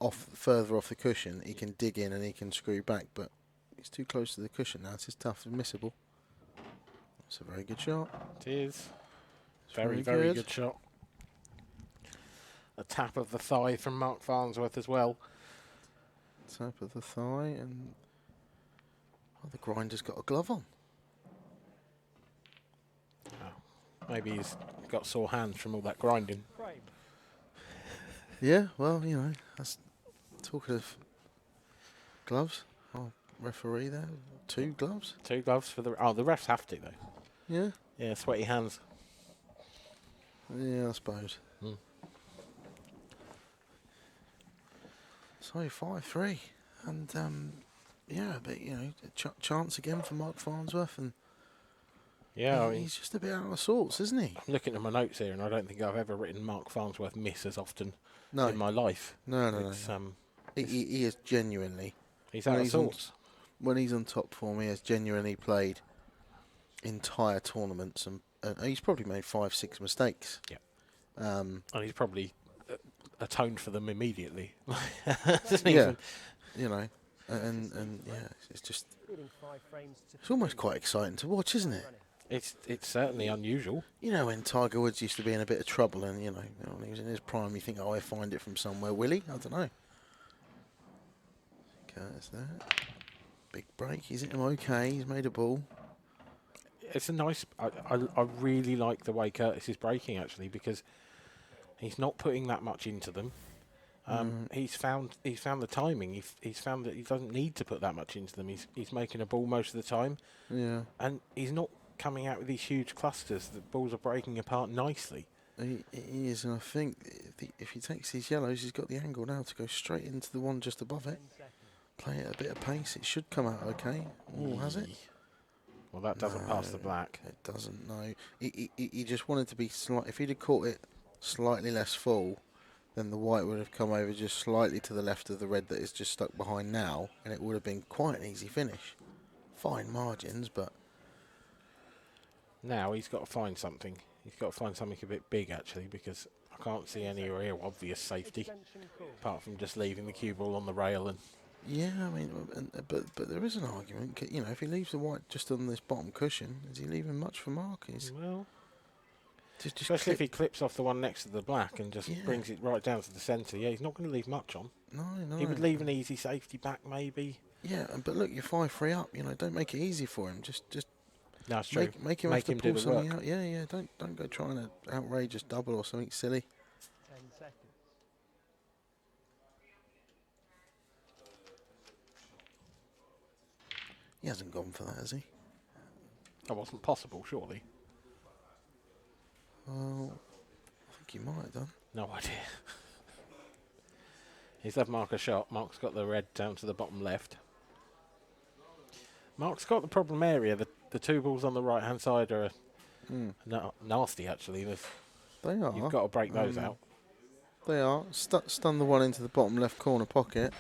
further off the cushion, he can dig in and he can screw back. But he's too close to the cushion now. It's tough and missable. It's a very good shot. It is. It's Very good shot. A tap of the thigh from Mark Farnsworth as well. Tap of the thigh, and the grinder's got a glove on. Maybe he's got sore hands from all that grinding. Frame. Yeah, well, you know, that's talking of gloves. Oh, referee there, 2 gloves. 2 gloves for the... Oh, the refs have to, though. Yeah? Yeah, sweaty hands. Yeah, I suppose. So 5-3, and yeah, but you know, chance again for Mark Farnsworth, and yeah, I mean, he's just a bit out of sorts, isn't he? I'm looking at my notes here, and I don't think I've ever written Mark Farnsworth miss as often in my life. No. He is genuinely. He's out of sorts. When he's on top form, he has genuinely played entire tournaments, and he's probably made 5-6 mistakes. Yeah. And he's probably atoned for them immediately. Yeah. You know, and yeah, it's just... It's almost quite exciting to watch, isn't it? It's certainly unusual. You know, when Tiger Woods used to be in a bit of trouble, and you know, when he was in his prime, you think, oh, I find it from somewhere. Will he? I don't know. Curtis there. Big break. He's hit him okay. He's made a ball. It's a nice... I really like the way Curtis is breaking, actually, because he's not putting that much into them. He's found the timing. He's found that he doesn't need to put that much into them. He's making a ball most of the time. Yeah. And he's not coming out with these huge clusters. The balls are breaking apart nicely. He is, and I think if he takes these yellows, he's got the angle now to go straight into the one just above it. Play at a bit of pace. It should come out okay. Oh, has it? Well, that doesn't pass the black. It doesn't, no. He just wanted to be slight. If he'd have caught it slightly less full, then the white would have come over just slightly to the left of the red that is just stuck behind now, and it would have been quite an easy finish. Fine margins, but... Now he's got to find something. He's got to find something a bit big, actually, because I can't see any real obvious safety, apart from just leaving the cue ball on the rail. And yeah, I mean, but there is an argument. You know, if he leaves the white just on this bottom cushion, is he leaving much for Mark? Well... Just especially if he clips off the one next to the black and just brings it right down to the centre. Yeah, he's not going to leave much on. No. He would leave an easy safety back, maybe. Yeah, but look, you're 5-3 up. You know, don't make it easy for him. Just no, it's true. Make him have to pull something out. Yeah. Don't go trying an outrageous double or something silly. 10 seconds. He hasn't gone for that, has he? That wasn't possible, surely. Well, I think he might have done. No idea. He's left Mark a shot. Mark's got the red down to the bottom left. Mark's got the problem area. The 2 balls on the right-hand side are nasty, actually. They are. You've got to break those out. They are. Stun the one into the bottom left corner pocket.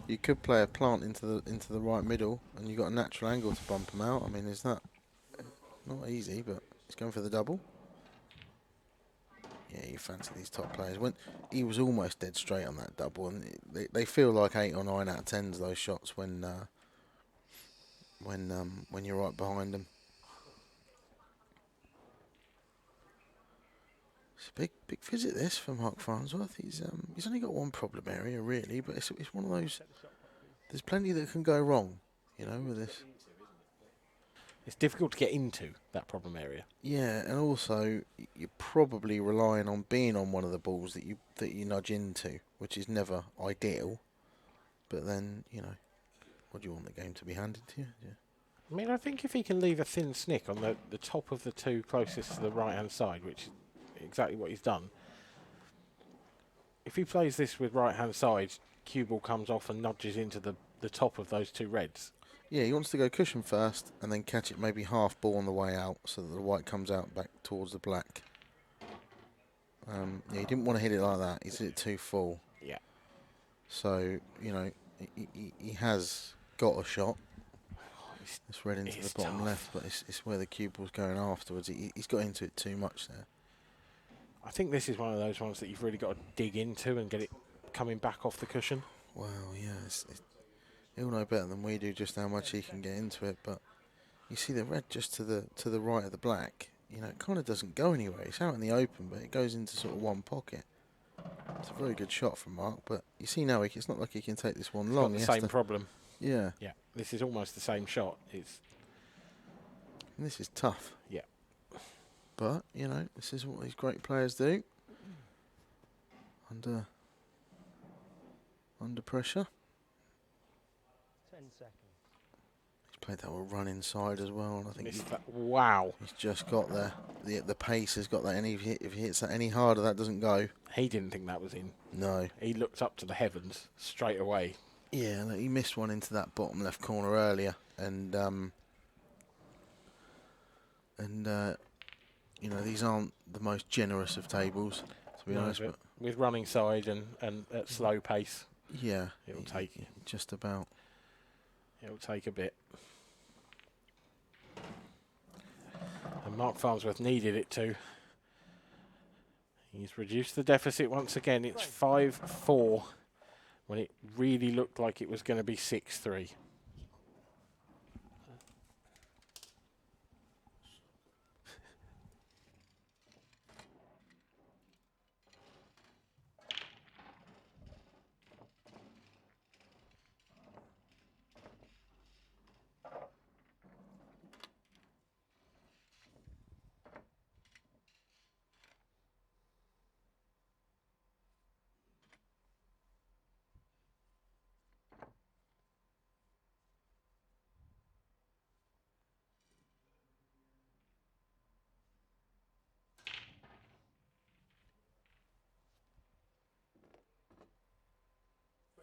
You could play a plant into the right middle, and you got a natural angle to bump him out. I mean, is that not easy? But he's going for the double. Yeah, you fancy these top players. When he was almost dead straight on that double, and they feel like 8 or 9 out of 10s those shots when you're right behind them. It's a big visit this for Mark Farnsworth. He's only got one problem area really, but it's one of those. There's plenty that can go wrong, you know, with this. It's difficult to get into that problem area. Yeah, and also you're probably relying on being on one of the balls that you nudge into, which is never ideal. But then, you know, what do you want the game to be handed to you? Yeah. I mean, I think if he can leave a thin snick on the top of the two closest to the right-hand side, which is exactly what he's done. If he plays this with right-hand side, cue ball comes off and nudges into the top of those two reds. Yeah, he wants to go cushion first and then catch it maybe half ball on the way out so that the white comes out back towards the black. Yeah, he didn't want to hit it like that. He's hit it too full. Yeah. So, you know, he has got a shot. It's red into the bottom left, but it's where the cue ball's going afterwards. He's got into it too much there. I think this is one of those ones that you've really got to dig into and get it coming back off the cushion. Well, yeah, he'll know better than we do just how much he can get into it, but you see the red just to the right of the black, you know, it kind of doesn't go anywhere. It's out in the open, but it goes into sort of one pocket. It's a very good shot from Mark, but you see now it's not like he can take this one long. Got the same problem. Yeah. Yeah, this is almost the same shot. And this is tough. Yeah. But, you know, this is what these great players do. Under pressure. 10 seconds. He's played that with run inside as well, and I think wow. He's just got the pace has got that, and if he hits that any harder, that doesn't go. He didn't think that was in. No. He looked up to the heavens straight away. Yeah, he missed one into that bottom left corner earlier, and you know, these aren't the most generous of tables, to be honest. But with running side and at slow pace. Yeah, it'll take just about. It'll take a bit. And Mark Farnsworth needed it to. He's reduced the deficit once again. It's 5-4 when it really looked like it was going to be 6-3.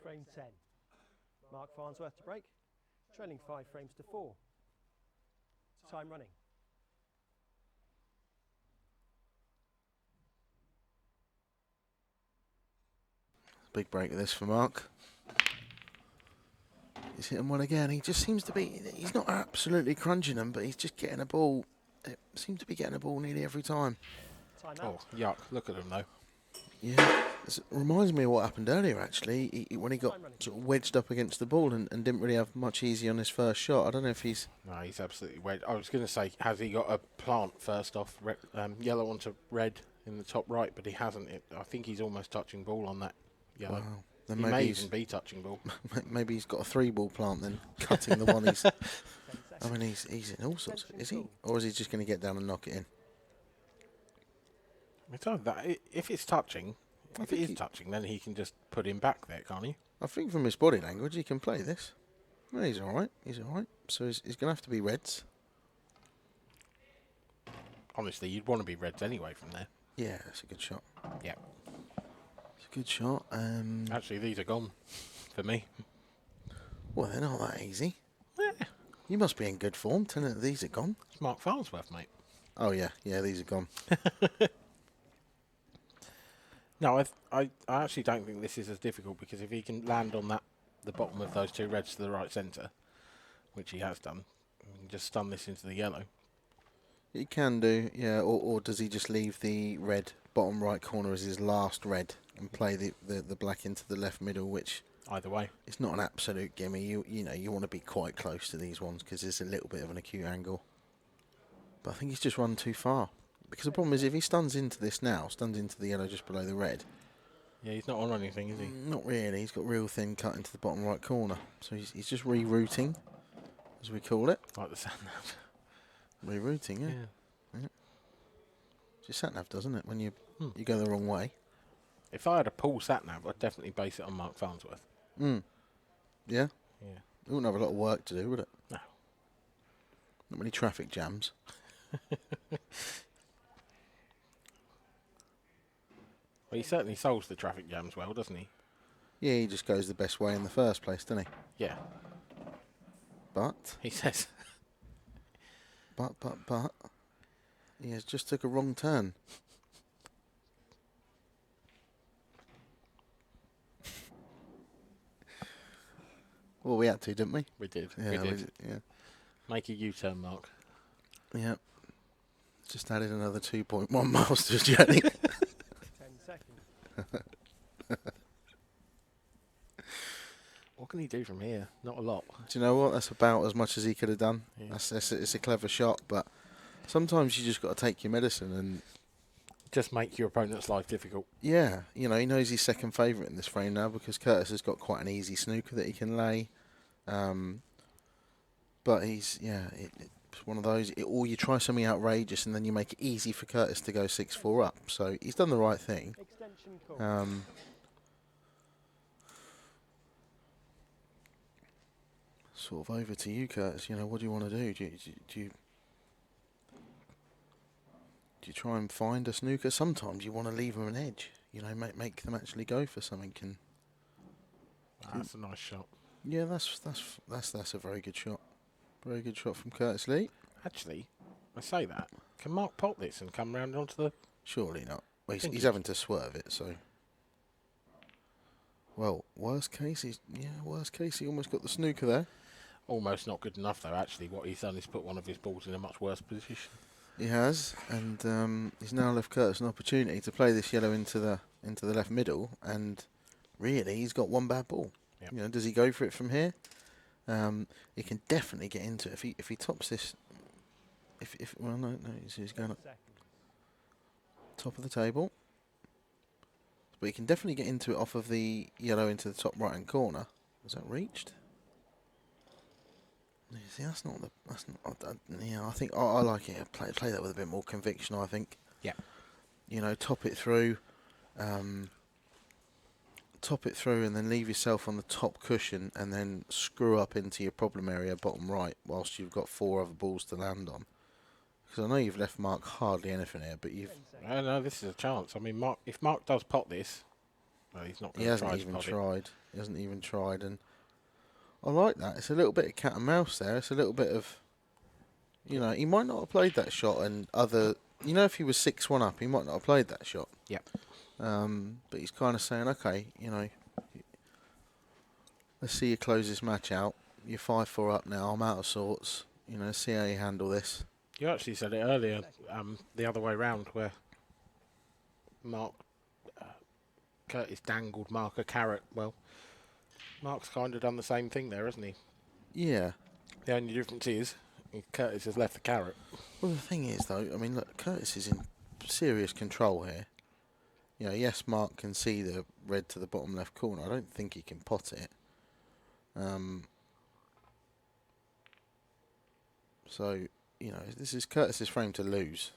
Frame 10. Mark Farnsworth to break. Trailing 5 frames to 4. Time running. Big break of this for Mark. He's hitting one again. He just seems to be, he's not absolutely crunching them, but he's just getting a ball. It seems to be getting a ball nearly every time. Oh, yuck. Look at him, though. Yeah, it reminds me of what happened earlier, actually, when he got sort of wedged up against the ball and didn't really have much easy on his first shot. I don't know if he's... No, he's absolutely wedged. I was going to say, has he got a plant first off, yellow onto red in the top right, but he hasn't. I think he's almost touching ball on that yellow. Wow. Then he maybe may even be touching ball. Maybe he's got a 3-ball plant then, cutting the one he's... I mean, he's in all sorts, is he? Or is he just going to get down and knock it in? It's either that. If it's touching, if it is touching, then he can just put him back there, can't he? I think from his body language, he can play this. Well, he's all right. He's all right. So he's going to have to be reds. Honestly, you'd want to be reds anyway from there. Yeah, that's a good shot. Yeah. It's a good shot. Actually, these are gone for me. Well, they're not that easy. Yeah. You must be in good form. 10 of these are gone. It's Mark Farnsworth, mate. Oh, yeah. Yeah, these are gone. No, I actually don't think this is as difficult, because if he can land on that the bottom of those 2 reds to the right centre, which he has done, and just stun this into the yellow. He can do, yeah, or does he just leave the red bottom right corner as his last red and play the black into the left middle, which Either way. it's not an absolute gimme. You know, you want to be quite close to these ones because there's a little bit of an acute angle. But I think he's just run too far. Because the problem is if he stuns into this now, stuns into the yellow just below the red. Yeah, he's not on anything, is he? Not really. He's got real thin cut into the bottom right corner. So he's just rerouting, as we call it. Like the sat nav. Rerouting, yeah. Yeah. It's sat nav, doesn't it? When you go the wrong way. If I had a pull sat nav, I'd definitely base it on Mark Farnsworth. Yeah. Yeah. It wouldn't have a lot of work to do, would it? No. Not many traffic jams. Well, he certainly solves the traffic jams well, doesn't he? Yeah, he just goes the best way in the first place, doesn't he? Yeah. But, He says. but, he has just took a wrong turn. Well, we had to, didn't we? We did. Yeah, we did. Yeah. Make a U-turn, Mark. Yeah. Just added another 2.1 miles to his journey. 10 seconds. What can he do from here? Not a lot. Do you know what? That's about as much as he could have done. Yeah. It's a clever shot, but sometimes you just got to take your medicine and... Just make your opponent's life difficult. Yeah, you know, he knows he's second favourite in this frame now because Curtis has got quite an easy snooker that he can lay. But he's, it's one of those, or you try something outrageous and then you make it easy for Curtis to go 6-4 up. So he's done the right thing. Extension call. Sort of over to you, Curtis. You know, what do you want to do? Do you try and find a snooker? Sometimes you want to leave them an edge. You know, make them actually go for something. That's a nice shot. Yeah, that's a very good shot. Very good shot from Curtis Lee. Actually, I say that. Can Mark pot this and come round onto the... Surely not. Well, Think he's he- having to swerve it, so... Well, worst case, he almost got the snooker there. Almost not good enough, though, actually. What he's done is put one of his balls in a much worse position. He has, and he's now left Curtis an opportunity to play this yellow into the left middle, and really, he's got one bad ball. Yep. You know, does he go for it from here? He can definitely get into it if he tops this. He's going up top of the table, but he can definitely get into it off of the yellow into the top right hand corner. Was that reached? You see, that's not. I think I like it. Play that with a bit more conviction. I think. Yeah. You know, top it through, and then leave yourself on the top cushion, and then screw up into your problem area, bottom right, whilst you've got 4 other balls to land on. Because I know you've left Mark hardly anything here, but you've. I know this is a chance. I mean, Mark, if Mark does pot this, well, he's not He going to try hasn't to even pot it. tried. He hasn't even tried, and I like that. It's a little bit of cat and mouse there. It's a little bit of, you know, he might not have played that shot, and other, you know, if he was 6-1 up, he might not have played that shot. Yep. But he's kind of saying, okay, you know, let's see you close this match out. You're 5-4 up now. I'm out of sorts. You know, see how you handle this. You actually said it earlier, the other way round, where Mark Curtis dangled Mark a carrot. Well, Mark's kind of done the same thing there, hasn't he? Yeah. The only difference is Curtis has left the carrot. Well, the thing is, though, I mean, look, Curtis is in serious control here. You know, yes, Mark can see the red to the bottom left corner. I don't think he can pot it. So, you know, this is Curtis's frame to lose.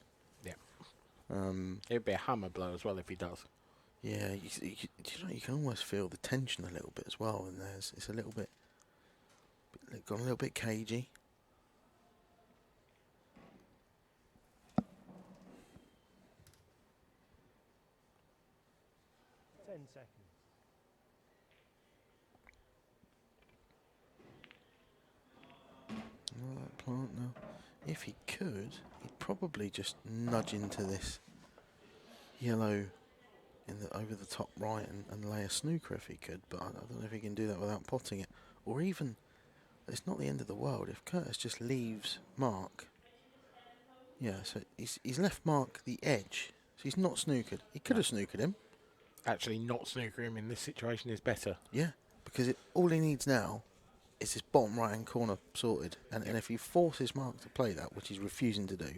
Yeah. It would be a hammer blow as well if he does. Yeah, you can almost feel the tension a little bit as well. And it's a little bit, gone a little bit cagey. That plant now. If he could, he'd probably just nudge into this yellow over the top right and lay a snooker if he could, but I don't know if he can do that without potting it. Or even, it's not the end of the world if Curtis just leaves Mark. Yeah, so he's left Mark the edge, so he's not snookered. He could have snookered him. Actually, not snooker him in this situation is better. Yeah, because all he needs now is his bottom right-hand corner sorted. And if he forces Mark to play that, which he's refusing to do,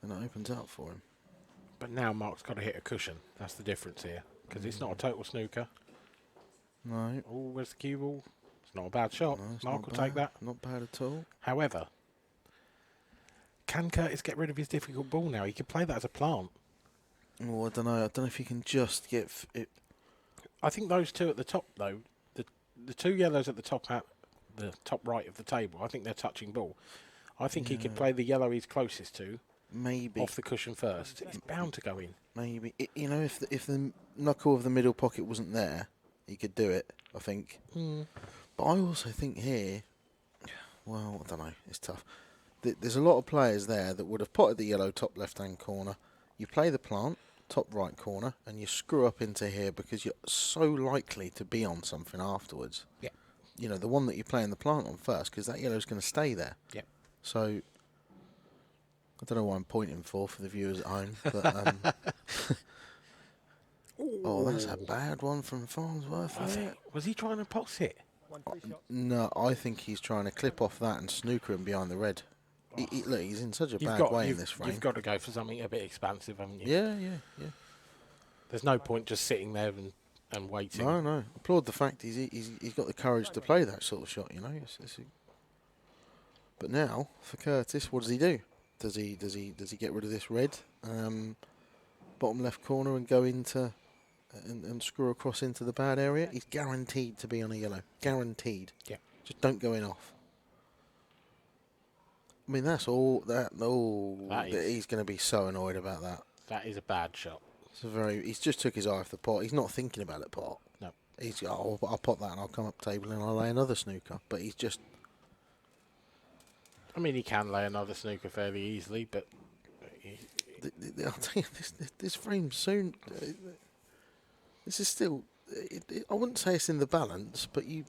then it opens up for him. But now Mark's got to hit a cushion. That's the difference here. Because it's not a total snooker. No. Oh, where's the cue ball? It's not a bad shot. No, it's Mark not will bad. take that. Not bad at all. However, can Curtis get rid of his difficult ball now? He could play that as a plant. Oh, I don't know. I don't know if he can just get it. I think those two at the top, though, the two yellows at the top right of the table, I think they're touching ball. I think he could play the yellow he's closest to. Maybe off the cushion first. It's bound to go in. Maybe if the knuckle of the middle pocket wasn't there, he could do it. I think. But I also think here, well, I don't know. It's tough. There's a lot of players there that would have potted the yellow top left-hand corner. You play the plant top right corner, and you screw up into here because you're so likely to be on something afterwards. Yeah. You know, the one that you're playing the plant on first, because that yellow's going to stay there. Yeah. So I don't know what I'm pointing for the viewers at home, but oh, that's a bad one from Farnsworth. Was he trying to pot it? No, I think he's trying to clip off that and snooker him behind the red. Look, he's in such a bad way in this frame. You've got to go for something a bit expansive, haven't you? Yeah. There's no point just sitting there and waiting. No. Applaud the fact he's got the courage to play that sort of shot. You know. But now for Curtis, what does he do? Does he get rid of this red bottom left corner and go into and screw across into the bad area? He's guaranteed to be on a yellow. Guaranteed. Yeah. Just don't go in off. I mean, that's all that. He's going to be so annoyed about that. That is a bad shot. He's just took his eye off the pot. He's not thinking about it, pot. No. I'll pot that and I'll come up table and I'll lay another snooker. But he's just. I mean, he can lay another snooker fairly easily, but. I'll tell you, this frame soon. This is still. I wouldn't say it's in the balance, but you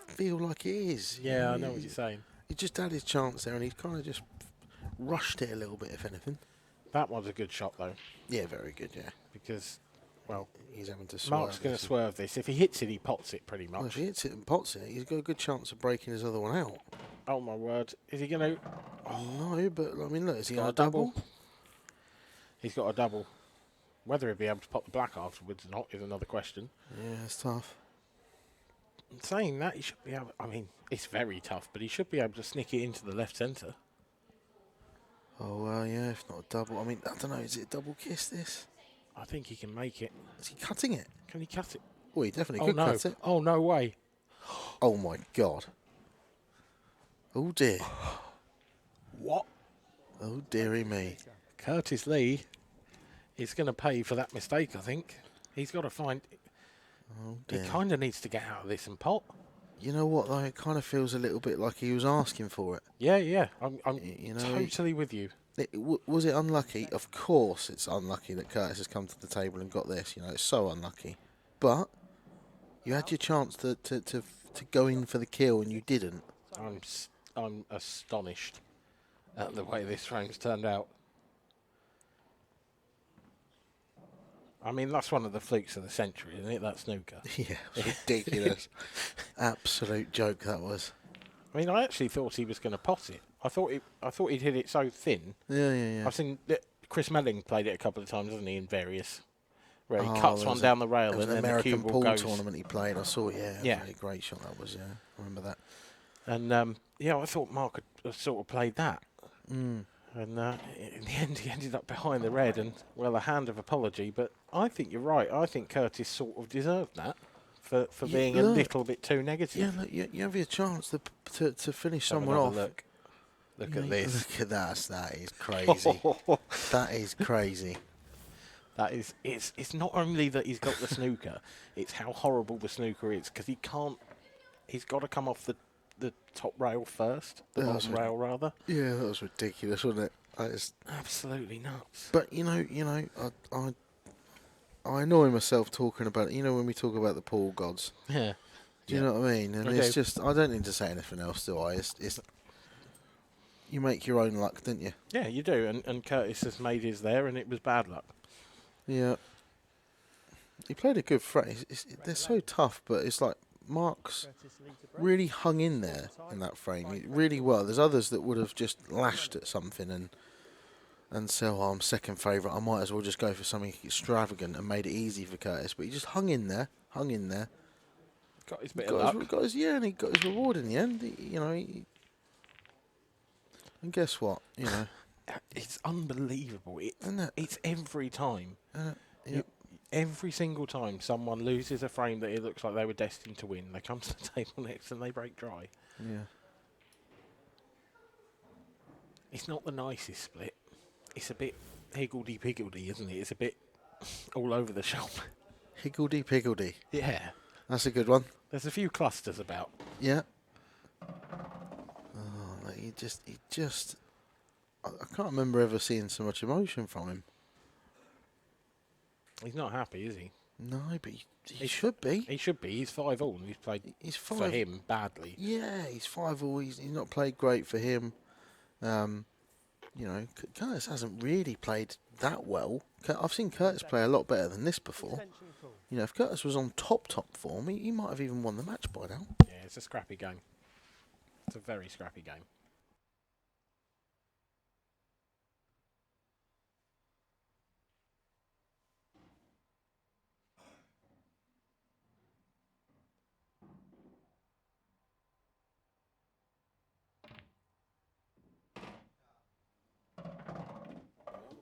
feel like it is. Yeah, I know what you're saying. He just had his chance there, and he's kind of just rushed it a little bit, if anything. That was a good shot, though. Yeah, very good, yeah. Because, well, he's having to swerve. Mark's going to swerve this. If he hits it, he pots it pretty much. Well, if he hits it and pots it, he's got a good chance of breaking his other one out. Oh, my word. Is he going to... No, but, I mean, look, is he got on a a double? He's got a double. Whether he'll be able to pot the black afterwards or not is another question. Yeah, it's tough. Saying that, he should be able... I mean, it's very tough, but he should be able to snick it into the left centre. Oh, well, yeah, if not a double. I mean, I don't know, is it a double kiss, this? I think he can make it. Is he cutting it? Can he cut it? Oh, he definitely could cut it. Oh, no way. Oh, my God. Oh, dear. What? Oh, dearie me. Curtis Lee is going to pay for that mistake, I think. He's got to find... Oh, dear. He kind of needs to get out of this and pot. You know what, though? It kind of feels a little bit like he was asking for it. Yeah. I'm totally with you. Was it unlucky? Of course it's unlucky that Curtis has come to the table and got this. You know, it's so unlucky. But you had your chance to go in for the kill and you didn't. I'm astonished at the way this frame's turned out. I mean, that's one of the flukes of the century, isn't it, that snooker? Yeah, it was ridiculous. Absolute joke that was. I mean, I actually thought he was going to pot it. I thought he'd hit it so thin. Yeah. I've seen Chris Melling played it a couple of times, hasn't he, in various, where he cuts one down the rail and then the cue ball goes. American pool tournament he played. I saw, yeah. Very great shot that was, yeah. I remember that. And, I thought Mark had sort of played that. Mm. And in the end, he ended up behind the red and, well, a hand of apology. But I think you're right. I think Curtis sort of deserved that for being a little bit too negative. Yeah, look, you have your chance to finish Have someone off. Look at this. Look at that. That is crazy. That is crazy. That is. It's not only that he's got the snooker, it's how horrible the snooker is because he can't. He's got to come off the top rail first, the bottom rail rather. Yeah, that was ridiculous, wasn't it? That is, absolutely nuts. but I annoy myself talking about it. You know, when we talk about the pool gods. Yeah. Do you know what I mean? And I it's do. just, I don't need to say anything else, do I? It's you make your own luck, don't you? Yeah, you do. And Curtis has made his there, and it was bad luck. Yeah. He played a good frame. They're so tough, but it's like Mark's really hung in there in that frame really well. There's others that would have just lashed at something and said, oh, I'm second favourite. I might as well just go for something extravagant and made it easy for Curtis. But he just hung in there. Got his bit of luck. And he got his reward in the end. And guess what? It's unbelievable. Isn't it? It's every time. Yeah. Every single time someone loses a frame that it looks like they were destined to win, they come to the table next and they break dry. Yeah. It's not the nicest split. It's a bit higgledy-piggledy, isn't it? It's a bit all over the shop. Higgledy-piggledy. Yeah. That's a good one. There's a few clusters about. Yeah. Oh, he just. I can't remember ever seeing so much emotion from him. He's not happy, is he? No, but he should be. He should be. He's 5-all and he's played for him badly. Yeah, he's 5-all. He's not played great for him. Curtis hasn't really played that well. I've seen Curtis play a lot better than this before. If Curtis was on top form, he might have even won the match by now. Yeah, it's a scrappy game. It's a very scrappy game.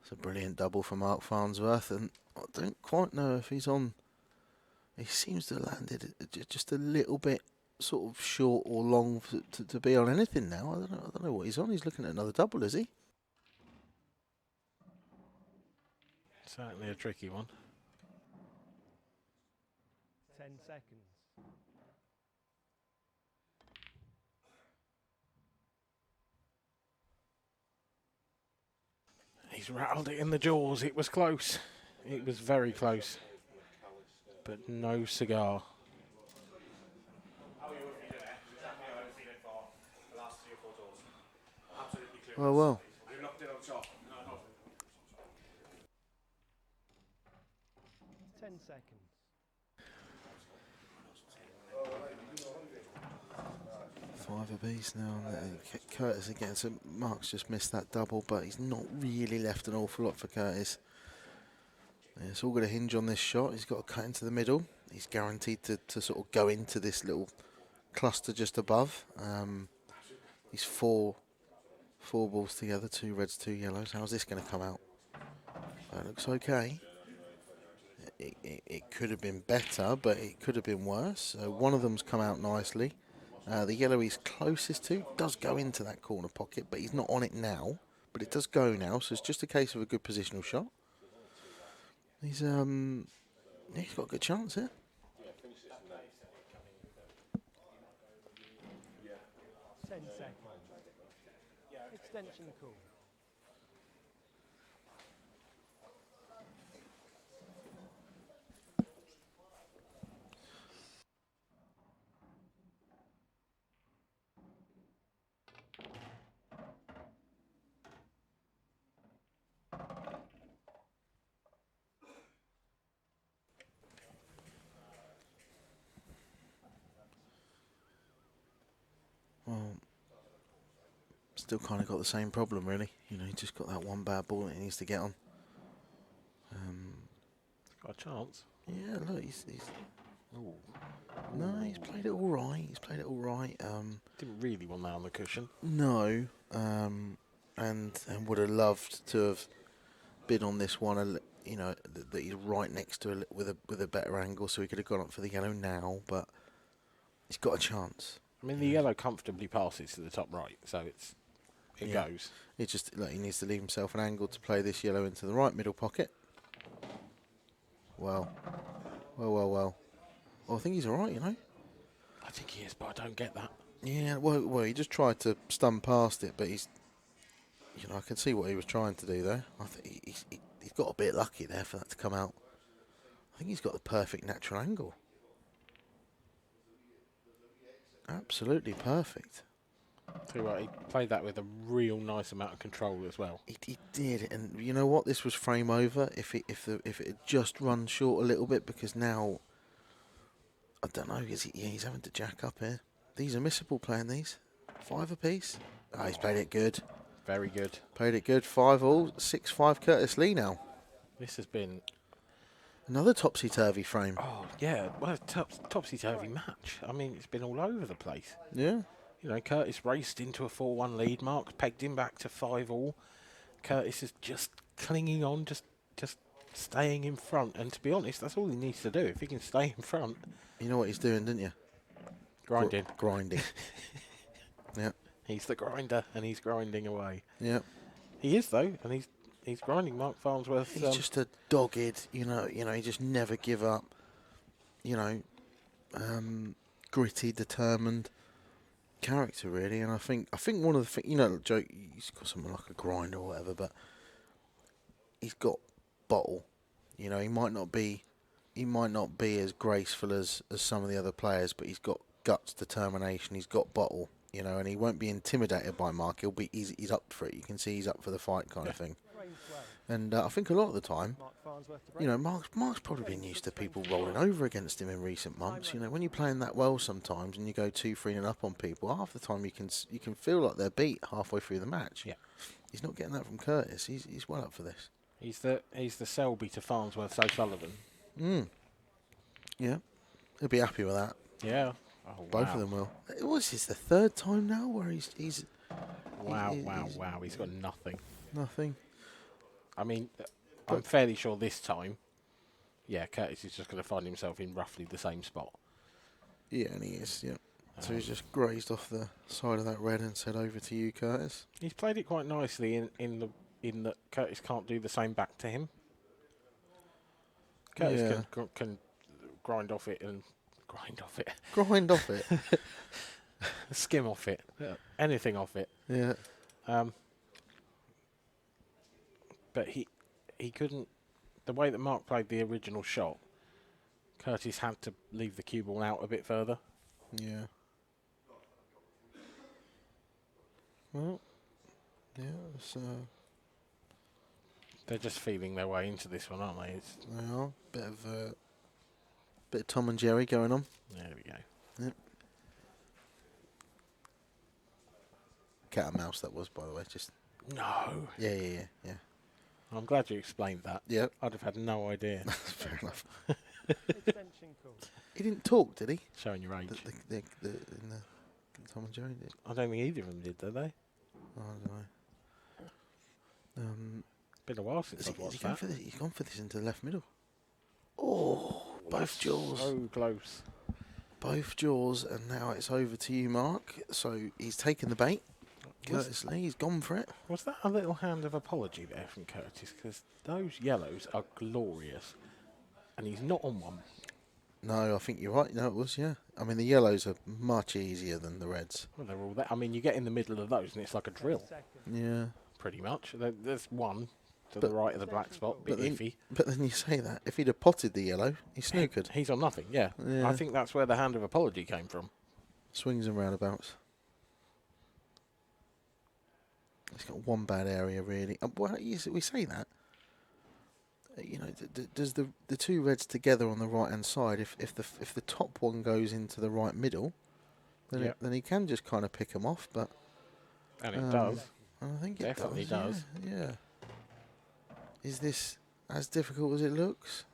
It's a brilliant double for Mark Farnsworth, and I don't quite know if he's on. He seems to have landed just a little bit sort of short or long to be on anything now. I don't know what he's on. He's looking at another double, is he? Certainly a tricky one. 10 seconds. He's rattled it in the jaws. It was close. It was very close. But no cigar. Well. 10 seconds. Five apiece now. Curtis again. So Mark's just missed that double, but he's not really left an awful lot for Curtis. Yeah, it's all going to hinge on this shot. He's got to cut into the middle. He's guaranteed to sort of go into this little cluster just above. He's four balls together, 2 reds, 2 yellows. How's this going to come out? That looks okay. It could have been better, but it could have been worse. So one of them's come out nicely. The yellow he's closest to does go into that corner pocket, but he's not on it now. But it does go now, so it's just a case of a good positional shot. He's got a good chance here. 10 seconds. Extension call. Well, still kind of got the same problem, really. He just got that one bad ball that he needs to get on. Got a chance. Yeah, look, he's no, he's played it all right. Didn't really want that on the cushion. No, and would have loved to have been on this one. That he's right next to with a better angle, so he could have gone up for the yellow now. But he's got a chance. I mean, the yellow comfortably passes to the top right, so it goes. It just he needs to leave himself an angle to play this yellow into the right middle pocket. Well. Oh, I think he's all right, I think he is, but I don't get that. Yeah, well, he just tried to stun past it, but he's you know, I can see what he was trying to do there. I think he's got a bit lucky there for that to come out. I think he's got the perfect natural angle. Absolutely perfect. Tell you what, he played that with a real nice amount of control as well. He did, and you know what? This was frame over. If it had just run short a little bit, because now I don't know. He's having to jack up here. These are missable playing these. 5 apiece. Oh, he's played it good. Very good. Played it good. 5-all. 6-5 Curtis Lee now. This has been Another topsy-turvy frame. Oh, yeah. Well, topsy-turvy match. I mean, it's been all over the place. Yeah. You know, Curtis raced into a 4-1 lead. Mark pegged him back to 5-all. Curtis is just clinging on, just staying in front. And to be honest, that's all he needs to do. If he can stay in front. You know what he's doing, didn't you? Grinding. Grinding. Yeah. He's the grinder, and he's grinding away. Yeah. He is, though, and he's grinding. Mark Farnsworth. He's just a dogged, you know, he just never give up. You know, gritty, determined character, really. And I think one of the things, you know, Joe, he's got something like a grind or whatever, but he's got bottle. You know, he might not be as graceful as some of the other players, but he's got guts, determination. He's got bottle. You know, and he won't be intimidated by Mark. He's up for it. You can see he's up for the fight, kind of thing. And I think a lot of the time, you know, Mark's probably been used to people rolling over against him in recent months. You know, when you're playing that well sometimes and you go 2-3 and up on people, half the time you can feel like they're beat halfway through the match. Yeah. He's not getting that from Curtis. He's well up for this. He's the Selby to Farnsworth's O'Sullivan. Yeah. He'll be happy with that. Yeah. Oh, Both of them will. What's this, the third time now where he's Wow. He's got nothing. Nothing. I mean, I'm fairly sure this time, yeah, Curtis is just going to find himself in roughly the same spot. Yeah, and he is, yeah. So he's just grazed off the side of that red and said, over to you, Curtis. He's played it quite nicely in that Curtis can't do the same back to him. Curtis can grind off it and grind off it. Grind off it. Skim off it. Anything off it. Yeah. But he couldn't. The way that Mark played the original shot, Curtis had to leave the cue ball out a bit further. Yeah. Well, yeah, it's, they're just feeling their way into this one, aren't they? They are. Bit of Tom and Jerry going on. There we go. Yep. Cat and mouse that was, by the way. Just No. Yeah. I'm glad you explained that. Yeah. I'd have had no idea. Fair enough. Extension call. He didn't talk, did he? Showing your age. The Tom and Jerry did. I don't think either of them did they? I don't know. Been a while since I've watched that. He's gone for this into the left middle. Oh, both jaws. So close. Both jaws, and now it's over to you, Mark. So he's taken the bait. Curtis Lee, he's gone for it. Was that a little hand of apology there from Curtis? Because those yellows are glorious. And he's not on one. No, I think you're right. No, it was, yeah. I mean, the yellows are much easier than the reds. Well, they're all there. I mean, you get in the middle of those and it's like a drill. Yeah. Pretty much. There's one to the right of the black spot, bit iffy. But then you say that. If he'd have potted the yellow, he's snookered. He's on nothing, yeah. I think that's where the hand of apology came from. Swings and roundabouts. He's got one bad area, really. Well, we say that. You know, does the two reds together on the right hand side? If the top one goes into the right middle, then then he can just kind of pick them off. But and it does. I think it definitely does. Yeah. Is this as difficult as it looks?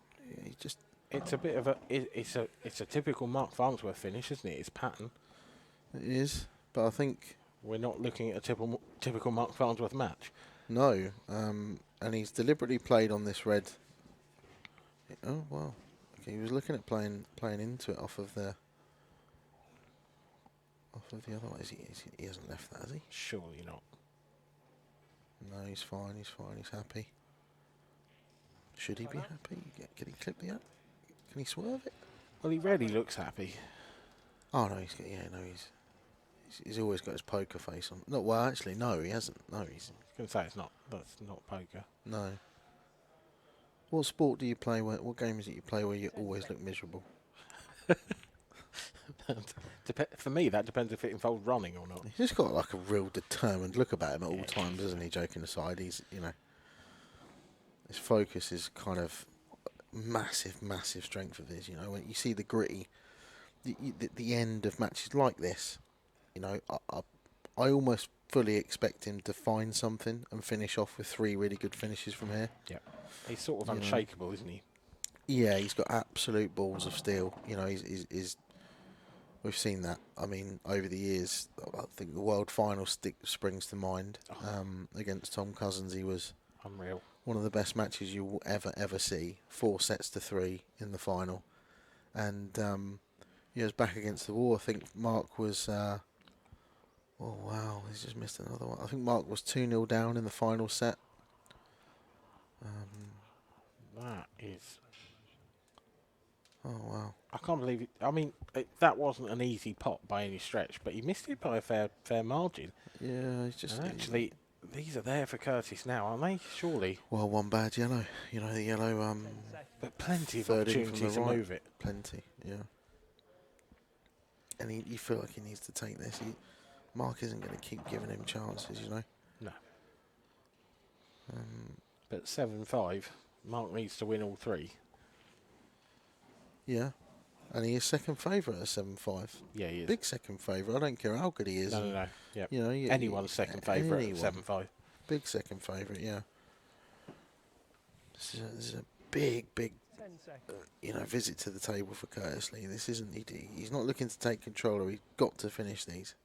He just. It's a bit of it's a typical Mark Farnsworth finish, isn't it? It's pattern. It is, but I think we're not looking at a typical Mark Farnsworth match. No, and he's deliberately played on this red. Oh wow! Okay, he was looking at playing into it off of the other one. He hasn't left that, has he? Surely not. No, he's fine. He's happy. Should he be happy? Can he clip the up? Can he swerve it? Well, he rarely looks happy. Oh no, he's he's always got his poker face on. No, well, actually, no, he hasn't. No, he's I was going to say that's not poker. no. What sport do you play? What game is it you play where you always look miserable? For me, that depends if it involves running or not. He's just got like a real determined look about him at all times, doesn't he? Joking aside, he's his focus is kind of massive strength of his. When you see the gritty, the end of matches like this, I almost fully expect him to find something and finish off with 3 really good finishes from here. Yeah, he's sort of unshakable, isn't he? Yeah, he's got absolute balls of steel. He's we've seen that. I mean, over the years, I think the World Final springs to mind. Against Tom Cousins, he was unreal. One of the best matches you will ever see. 4-3 in the final, and he was back against the wall. I think Mark was. Oh wow, he's just missed another one. I think Mark was 2-0 down in the final set. That is. Oh wow! I can't believe it. I mean, that wasn't an easy pot by any stretch, but he missed it by a fair margin. Yeah, he's just. And actually, these are there for Curtis now, aren't they? Surely. Well, one bad yellow. The yellow. But plenty of third in opportunities from to the right. move it. Plenty, yeah. And you feel like he needs to take this. Mark isn't going to keep giving him chances, No. But 7-5, Mark needs to win all 3. Yeah. And he is second favourite at 7-5. Yeah, he is. Big second favourite. I don't care how good he is. No. Yeah. Anyone's second favourite at 7-5. Big second favourite, yeah. This is a big, visit to the table for Curtis Lee. This isn't. He's not looking to take control. He's got to finish these.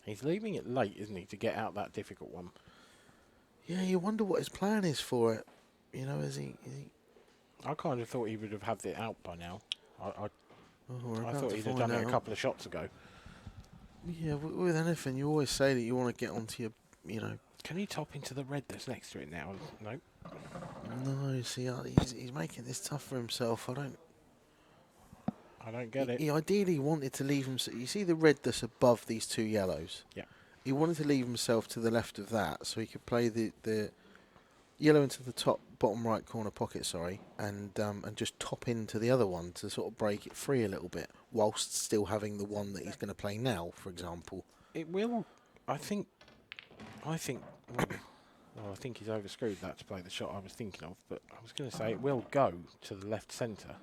He's leaving it late, isn't he, to get out that difficult one? Yeah, you wonder what his plan is for it. Is he? I kind of thought he would have had it out by now. I thought he'd have done it a couple of shots ago. Yeah, with anything, you always say that you want to get onto your, Can he top into the red that's next to it now? No. No, see, he's making this tough for himself. I don't get it. He ideally wanted to leave himself. You see the red that's above these 2 yellows? Yeah. He wanted to leave himself to the left of that so he could play the yellow into the bottom right corner pocket, and just top into the other one to sort of break it free a little bit, whilst still having the one that he's going to play now, for example. It will. I think. Well, I think he's overscrewed that to play the shot I was thinking of, but I was going to say it will go to the left centre.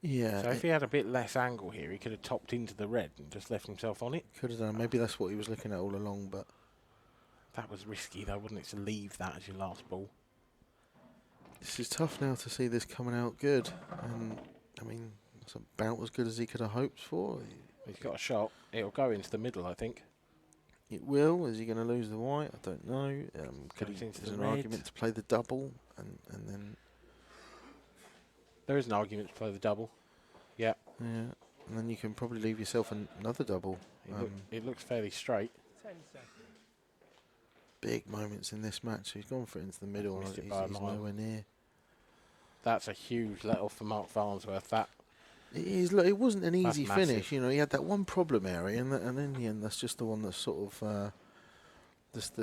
Yeah. So if he had a bit less angle here, he could have topped into the red and just left himself on it. Could have done. Maybe that's what he was looking at all along, but that was risky, though, wouldn't it, to leave that as your last ball? This is tough now to see this coming out good. I mean, it's about as good as he could have hoped for. He's got a shot. It'll go into the middle, I think. It will. Is he going to lose the white? I don't know. There's an argument to play the double, and then... There is an argument to play the double. Yeah. Yeah. And then you can probably leave yourself another double. It looks fairly straight. 10 seconds. Big moments in this match. He's gone for it into the middle, and he's nowhere near. That's a huge let off for Mark Farnsworth. That it is. Look, it wasn't an easy massive. finish. He had that one problem area, and in the end, that's just the one that sort of just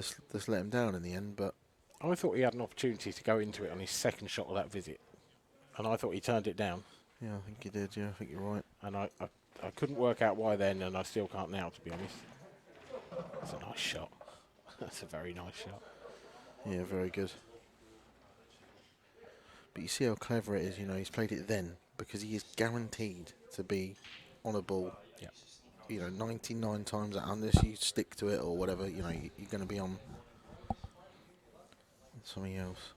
let him down in the end. But I thought he had an opportunity to go into it on his second shot of that visit, and I thought he turned it down. Yeah, I think he did. Yeah, I think you're right. And I couldn't work out why then, and I still can't now, to be honest. That's a nice shot. That's a very nice shot. Yeah, very good. But you see how clever it is, he's played it then, because he is guaranteed to be on a ball. Yeah. 99 times out, unless you stick to it or whatever, you're going to be on something else.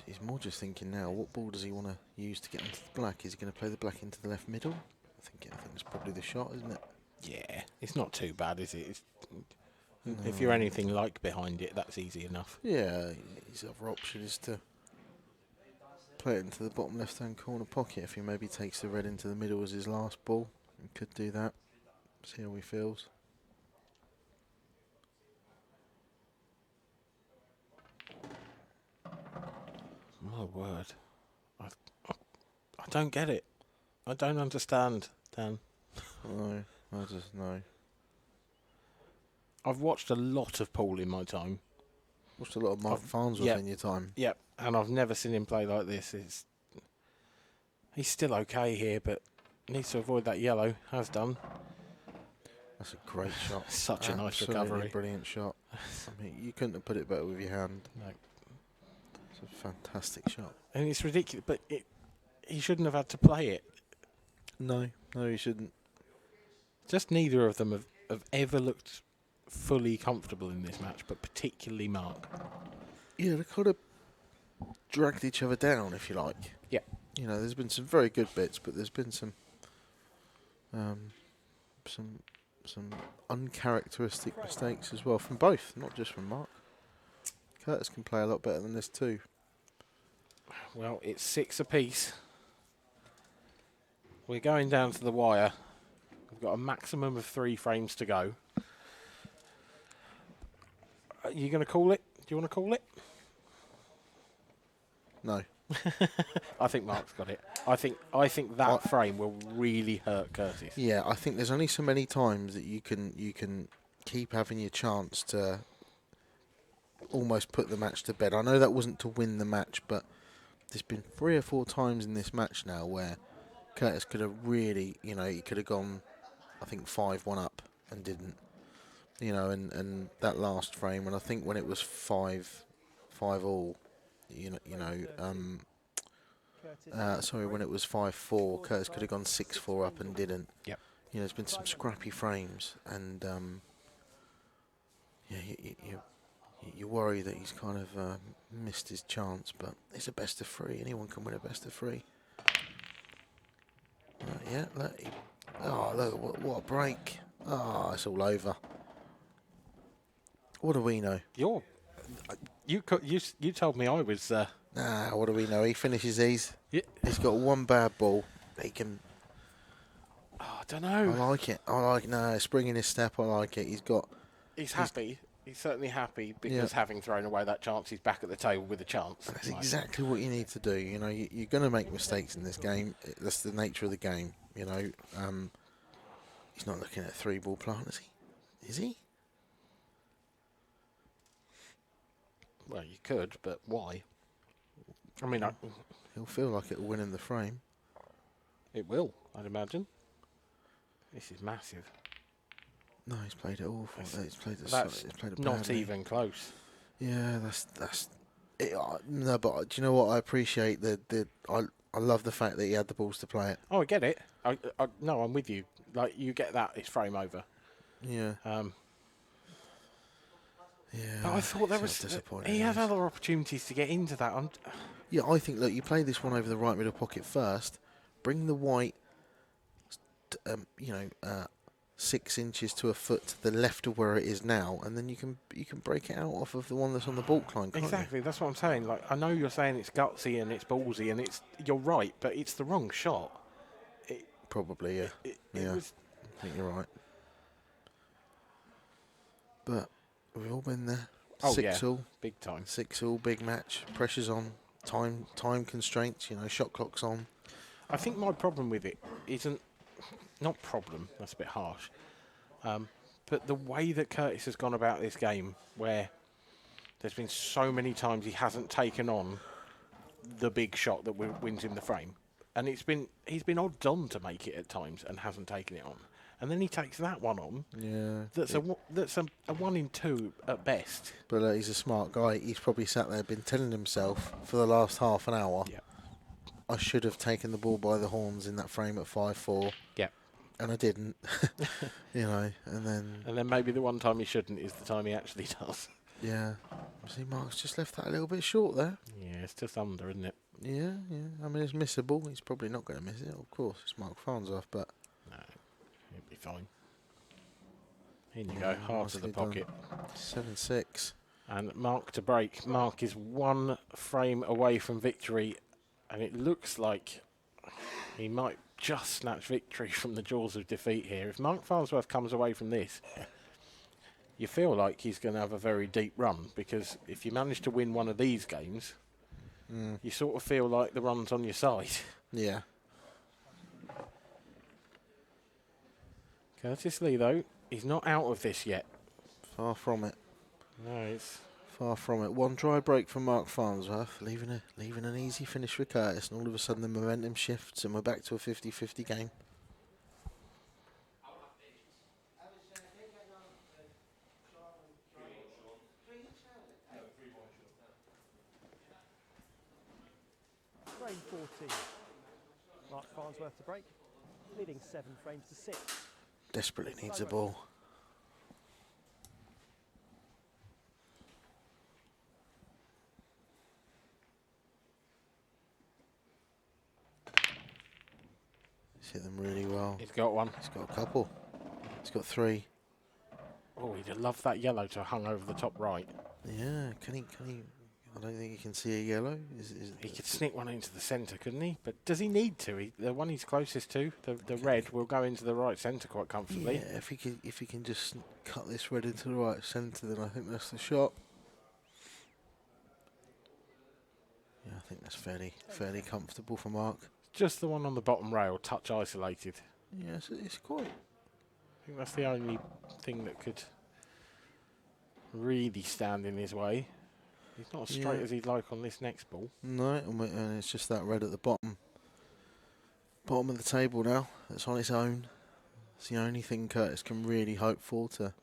He's more just thinking now, what ball does he want to use to get onto the black? Is he going to play the black into the left middle? I think it's probably the shot, isn't it? Yeah, it's not too bad, is it? If you're anything like behind it, that's easy enough. Yeah, his other option is to play it into the bottom left-hand corner pocket. If he maybe takes the red into the middle as his last ball, he could do that. See how he feels. My word. I don't get it. I don't understand, Dan. No, I just know. I've watched a lot of Paul in my time. Watched a lot of Mark Farnsworth in your time. Yep, and I've never seen him play like this. He's still okay here, but needs to avoid that yellow. Has done. That's a great shot. Such a nice Absolutely recovery. Brilliant shot. I mean, you couldn't have put it better with your hand. No. It's a fantastic shot. And it's ridiculous, but he shouldn't have had to play it. No, he shouldn't. Just neither of them have ever looked fully comfortable in this match, but particularly Mark. Yeah, they kind of dragged each other down, if you like. Yeah. You know, there's been some very good bits, but there's been some uncharacteristic mistakes as well from both, not just from Mark. Curtis can play a lot better than this too. Well, it's 6 apiece. We're going down to the wire. We've got a maximum of 3 frames to go. Are you going to call it? Do you want to call it? No. I think Mark's got it. I think that frame will really hurt Curtis. Yeah, I think there's only so many times that you can keep having your chance to almost put the match to bed. I know that wasn't to win the match, but there's been 3 or 4 times in this match now where Curtis could have really, you know, he could have gone, I think 5-1 up and didn't. You know, and that last frame, and I think when it was 5-all, when it was 5-4, Curtis could have gone 6-4 up and didn't. Yep. You know, there's been some scrappy frames, and you worry that he's kind of missed his chance, but it's a best of 3. Anyone can win a best of 3. Look, what a break. Oh, it's all over. What do we know? You told me I was. What do we know? He finishes these. Yeah. He's got one bad ball. He can. Oh, I don't know. I like it. No, spring in his step. I like it. He's happy. He's certainly happy because having thrown away that chance, he's back at the table with a chance. That's exactly what you need to do. You know, you're going to make mistakes in this game. That's the nature of the game. You know, he's not looking at a 3-ball plant, is he? Is he? Well, you could, but why? I mean, he'll feel like it'll win in the frame. It will, I'd imagine. This is massive. No, he's played it awful. He's played it not badly. even close. Yeah, that's it. No, but do you know what? I appreciate I love the fact that he had the balls to play it. Oh, I get it. No, I'm with you. Like, you get that, it's frame over. Yeah. But I thought there was. He had other opportunities to get into that. Yeah, I think, look, you play this one over the right middle pocket first, bring the white, 6 inches to a foot to the left of where it is now, and then you can break it out off of the one that's on the baulk line. Exactly, that's what I'm saying. Like, I know you're saying it's gutsy and it's ballsy, and you're right, but it's the wrong shot. Probably, yeah. I think you're right. But we've all been there. Oh, 6-all, big time. 6-all, big match. Pressure's on. Time constraints. You know, shot clock's on. I think my problem with it isn't not problem. That's a bit harsh. But the way that Curtis has gone about this game, where there's been so many times he hasn't taken on the big shot that wins him the frame, and he's been odds on to make it at times and hasn't taken it on. And then he takes that one on. Yeah. That's a 1 in 2 at best. But he's a smart guy. He's probably sat there, been telling himself for the last half an hour, I should have taken the ball by the horns in that frame at 5-4. Yeah. And I didn't. You know, and then maybe the one time he shouldn't is the time he actually does. Yeah. See, Mark's just left that a little bit short there. Yeah, it's just under, isn't it? Yeah. I mean, it's missable. He's probably not going to miss it, of course. It's Mark Farnsworth, but... No, he'll be fine. In you go, heart of the pocket. 7-6. And Mark to break. Mark is 1 frame away from victory, and it looks like he might just snatch victory from the jaws of defeat here. If Mark Farnsworth comes away from this, you feel like he's going to have a very deep run, because if you manage to win one of these games, you sort of feel like the run's on your side. Yeah. Curtis Lee, though, he's not out of this yet. Far from it. No, it's Far from it. One dry break from Mark Farnsworth, leaving an easy finish for Curtis, and all of a sudden the momentum shifts and we're back to a 50-50 game. Frame 14. Mark Farnsworth to break, leading 7 frames to 6. Desperately needs a ball. He's hit them really well. he's got one. He's got a couple. He's got 3. Oh, he'd have loved that yellow to have hung over the top right. Yeah, can he? I don't think he can see a yellow. He could sneak one into the centre, couldn't he? But does he need to? The one he's closest to, the red, will go into the right centre quite comfortably. Yeah, if he can just cut this red into the right centre, then I think that's the shot. Yeah, I think that's fairly comfortable for Mark. Just the one on the bottom rail, touch isolated. Yeah, it's quite. I think that's the only thing that could really stand in his way. He's not as straight as he'd like on this next ball. No, and it's just that red at the bottom of the table now. That's on its own. It's the only thing Curtis can really hope for to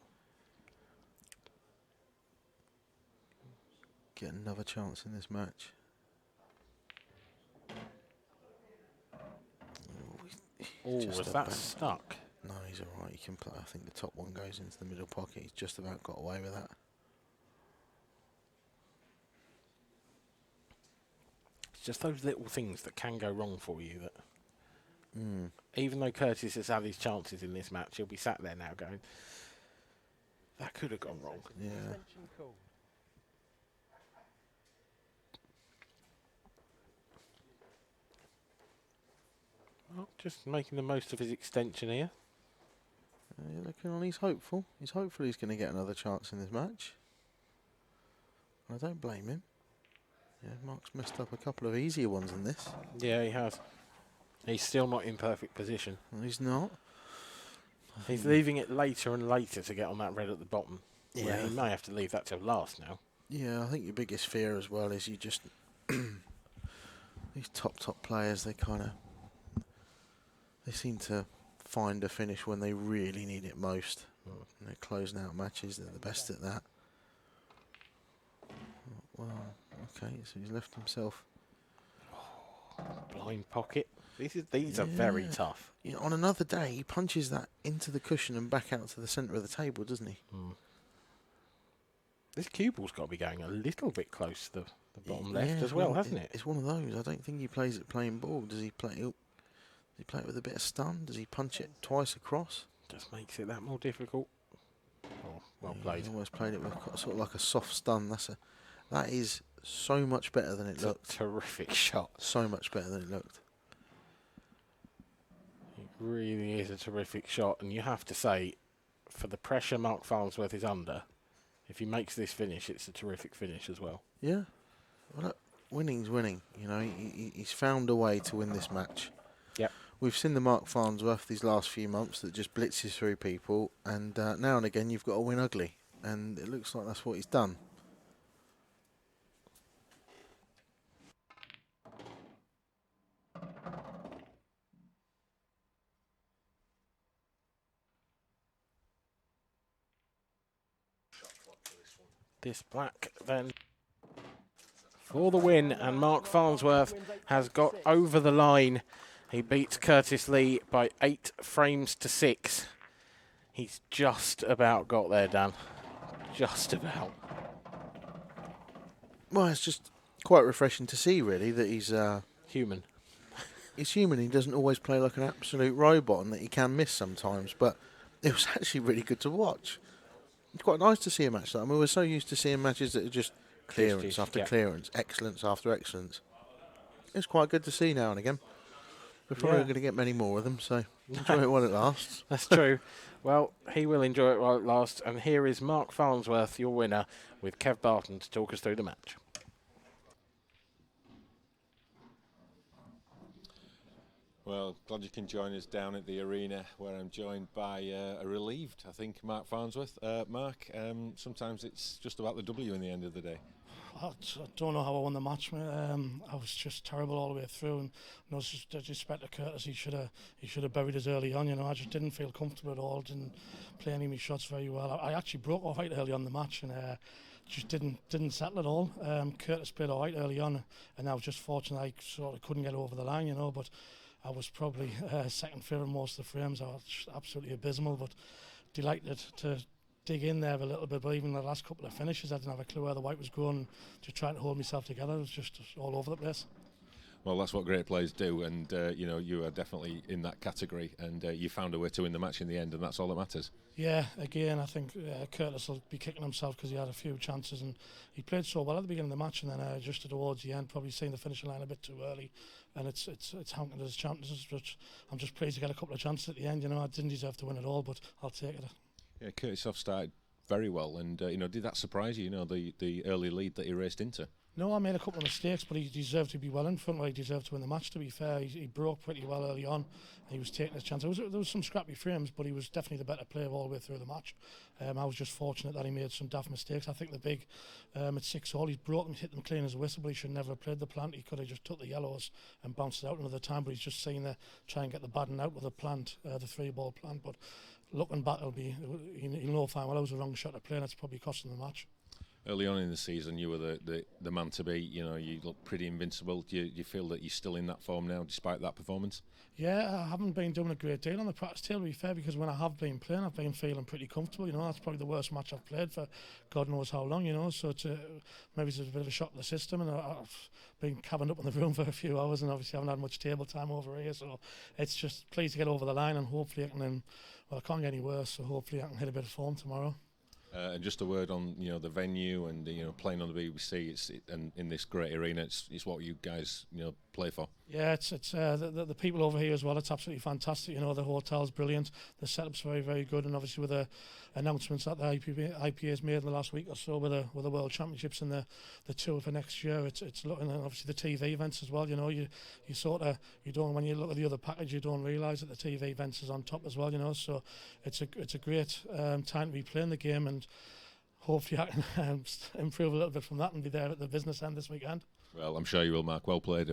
get another chance in this match. Oh, was that stuck? No, he's all right. He can play. I think the top one goes into the middle pocket. He's just about got away with that. It's just those little things that can go wrong for you. That even though Curtis has had his chances in this match, he'll be sat there now going, that could have gone wrong. Yeah. Well, just making the most of his extension here. Looking on, he's hopeful. He's hopeful he's going to get another chance in this match. I don't blame him. Yeah, Mark's messed up a couple of easier ones in this. Yeah, he has. He's still not in perfect position. Well, he's not. He's leaving it later and later to get on that red at the bottom. Yeah. Where he may have to leave that till last now. Yeah, I think your biggest fear as well is you just these top players. They seem to find a finish when they really need it most. They're closing out matches. They're the best at that. Well, okay, so he's left himself. Blind pocket. These are very tough. You know, on another day, he punches that into the cushion and back out to the centre of the table, doesn't he? This cue ball's got to be going a little bit close to the bottom left as well, hasn't it? It's one of those. I don't think he plays it playing ball. Does he play it? Does he play it with a bit of stun? Does he punch it twice across? Just makes it that more difficult. Oh, well played. He almost played it with sort of like a soft stun. That is so much better than it looked. Terrific shot. So much better than it looked. It really is a terrific shot, and you have to say, for the pressure Mark Farnsworth is under, if he makes this finish, it's a terrific finish as well. Yeah. Well, look, winning's winning. You know, he's found a way to win this match. Yep. We've seen the Mark Farnsworth these last few months that just blitzes through people, and now and again you've got to win ugly, and it looks like that's what he's done. This black then for the win, and Mark Farnsworth has got over the line. He beats Curtis Lee by 8 frames to 6. He's just about got there, Dan. Just about. Well, it's just quite refreshing to see, really, that he's human. He's human. He doesn't always play like an absolute robot, and that he can miss sometimes. But it was actually really good to watch. It's quite nice to see a match like that. I mean, we're so used to seeing matches that are just clearance after clearance, excellence after excellence. It's quite good to see now and again. We're probably going to get many more of them, so enjoy it while it lasts. That's true. Well, he will enjoy it while it lasts. And here is Mark Farnsworth, your winner, with Kev Barton to talk us through the match. Well, glad you can join us down at the arena, where I'm joined by a relieved, I think, Mark Farnsworth. Mark, sometimes it's just about the W in the end of the day. I don't know how I won the match, mate. I was just terrible all the way through, and no disrespect to Curtis, he should have buried us early on. You know, I just didn't feel comfortable at all. Didn't play any of my shots very well. I actually broke all right early on the match, and just didn't settle at all. Curtis played all right early on, and I was just fortunate I sort of couldn't get over the line, you know. But I was probably second favourite most of the frames. I was just absolutely abysmal, but delighted to dig in there a little bit. But even the last couple of finishes, I didn't have a clue where the white was going. Just trying to hold myself together, it was just all over the place. Well, that's what great players do, and you know, you are definitely in that category, and you found a way to win the match in the end, and that's all that matters. Yeah, again, I think Curtis will be kicking himself because he had a few chances, and he played so well at the beginning of the match, and then just towards the end, probably seeing the finishing line a bit too early, and it's counted as champions. But I'm just pleased to get a couple of chances at the end. You know, I didn't deserve to win it all, but I'll take it. Yeah, Curtis off started very well, and you know, did that surprise you? You know, the early lead that he raced into. No, I made a couple of mistakes, but he deserved to be well in front. He deserved to win the match, to be fair. He broke pretty well early on, and he was taking his chance. There was some scrappy frames, but he was definitely the better player all the way through the match. I was just fortunate that he made some daft mistakes. I think the big, at 6-all, he's broke them, hit them clean as a whistle, but he should never have played the plant. He could have just took the yellows and bounced it out another time, but he's just seen the try and get the batting out with the plant, the 3-ball plant. But looking back, he'll know fine well I was the wrong shot to play, and that's probably costing the match. Early on in the season, you were the man to beat. You know, you look pretty invincible. Do you feel that you're still in that form now, despite that performance? Yeah, I haven't been doing a great deal on the practice tail, to be fair, because when I have been playing, I've been feeling pretty comfortable. You know, that's probably the worst match I've played for God knows how long. You know, so maybe it's a bit of a shock to the system, and I've been cabined up in the room for a few hours, and obviously haven't had much table time over here. So it's just pleased to get over the line, and hopefully I can. Well, I can't get any worse, so hopefully I can hit a bit of form tomorrow. And just a word on the venue and playing on the BBC. And in this great arena, it's what you guys play for. Yeah, it's the people over here as well. It's absolutely fantastic. You know, the hotel's brilliant. The setup's very, very good, and obviously with the announcements that the IPA's made in the last week or so with the World Championships and the tour for next year, it's looking, and obviously the TV events as well. You know, you don't, when you look at the other package, you don't realise that the TV events is on top as well. You know, so it's a great time to be playing the game, and hopefully I can improve a little bit from that and be there at the business end this weekend. Well, I'm sure you will, Mark. Well played.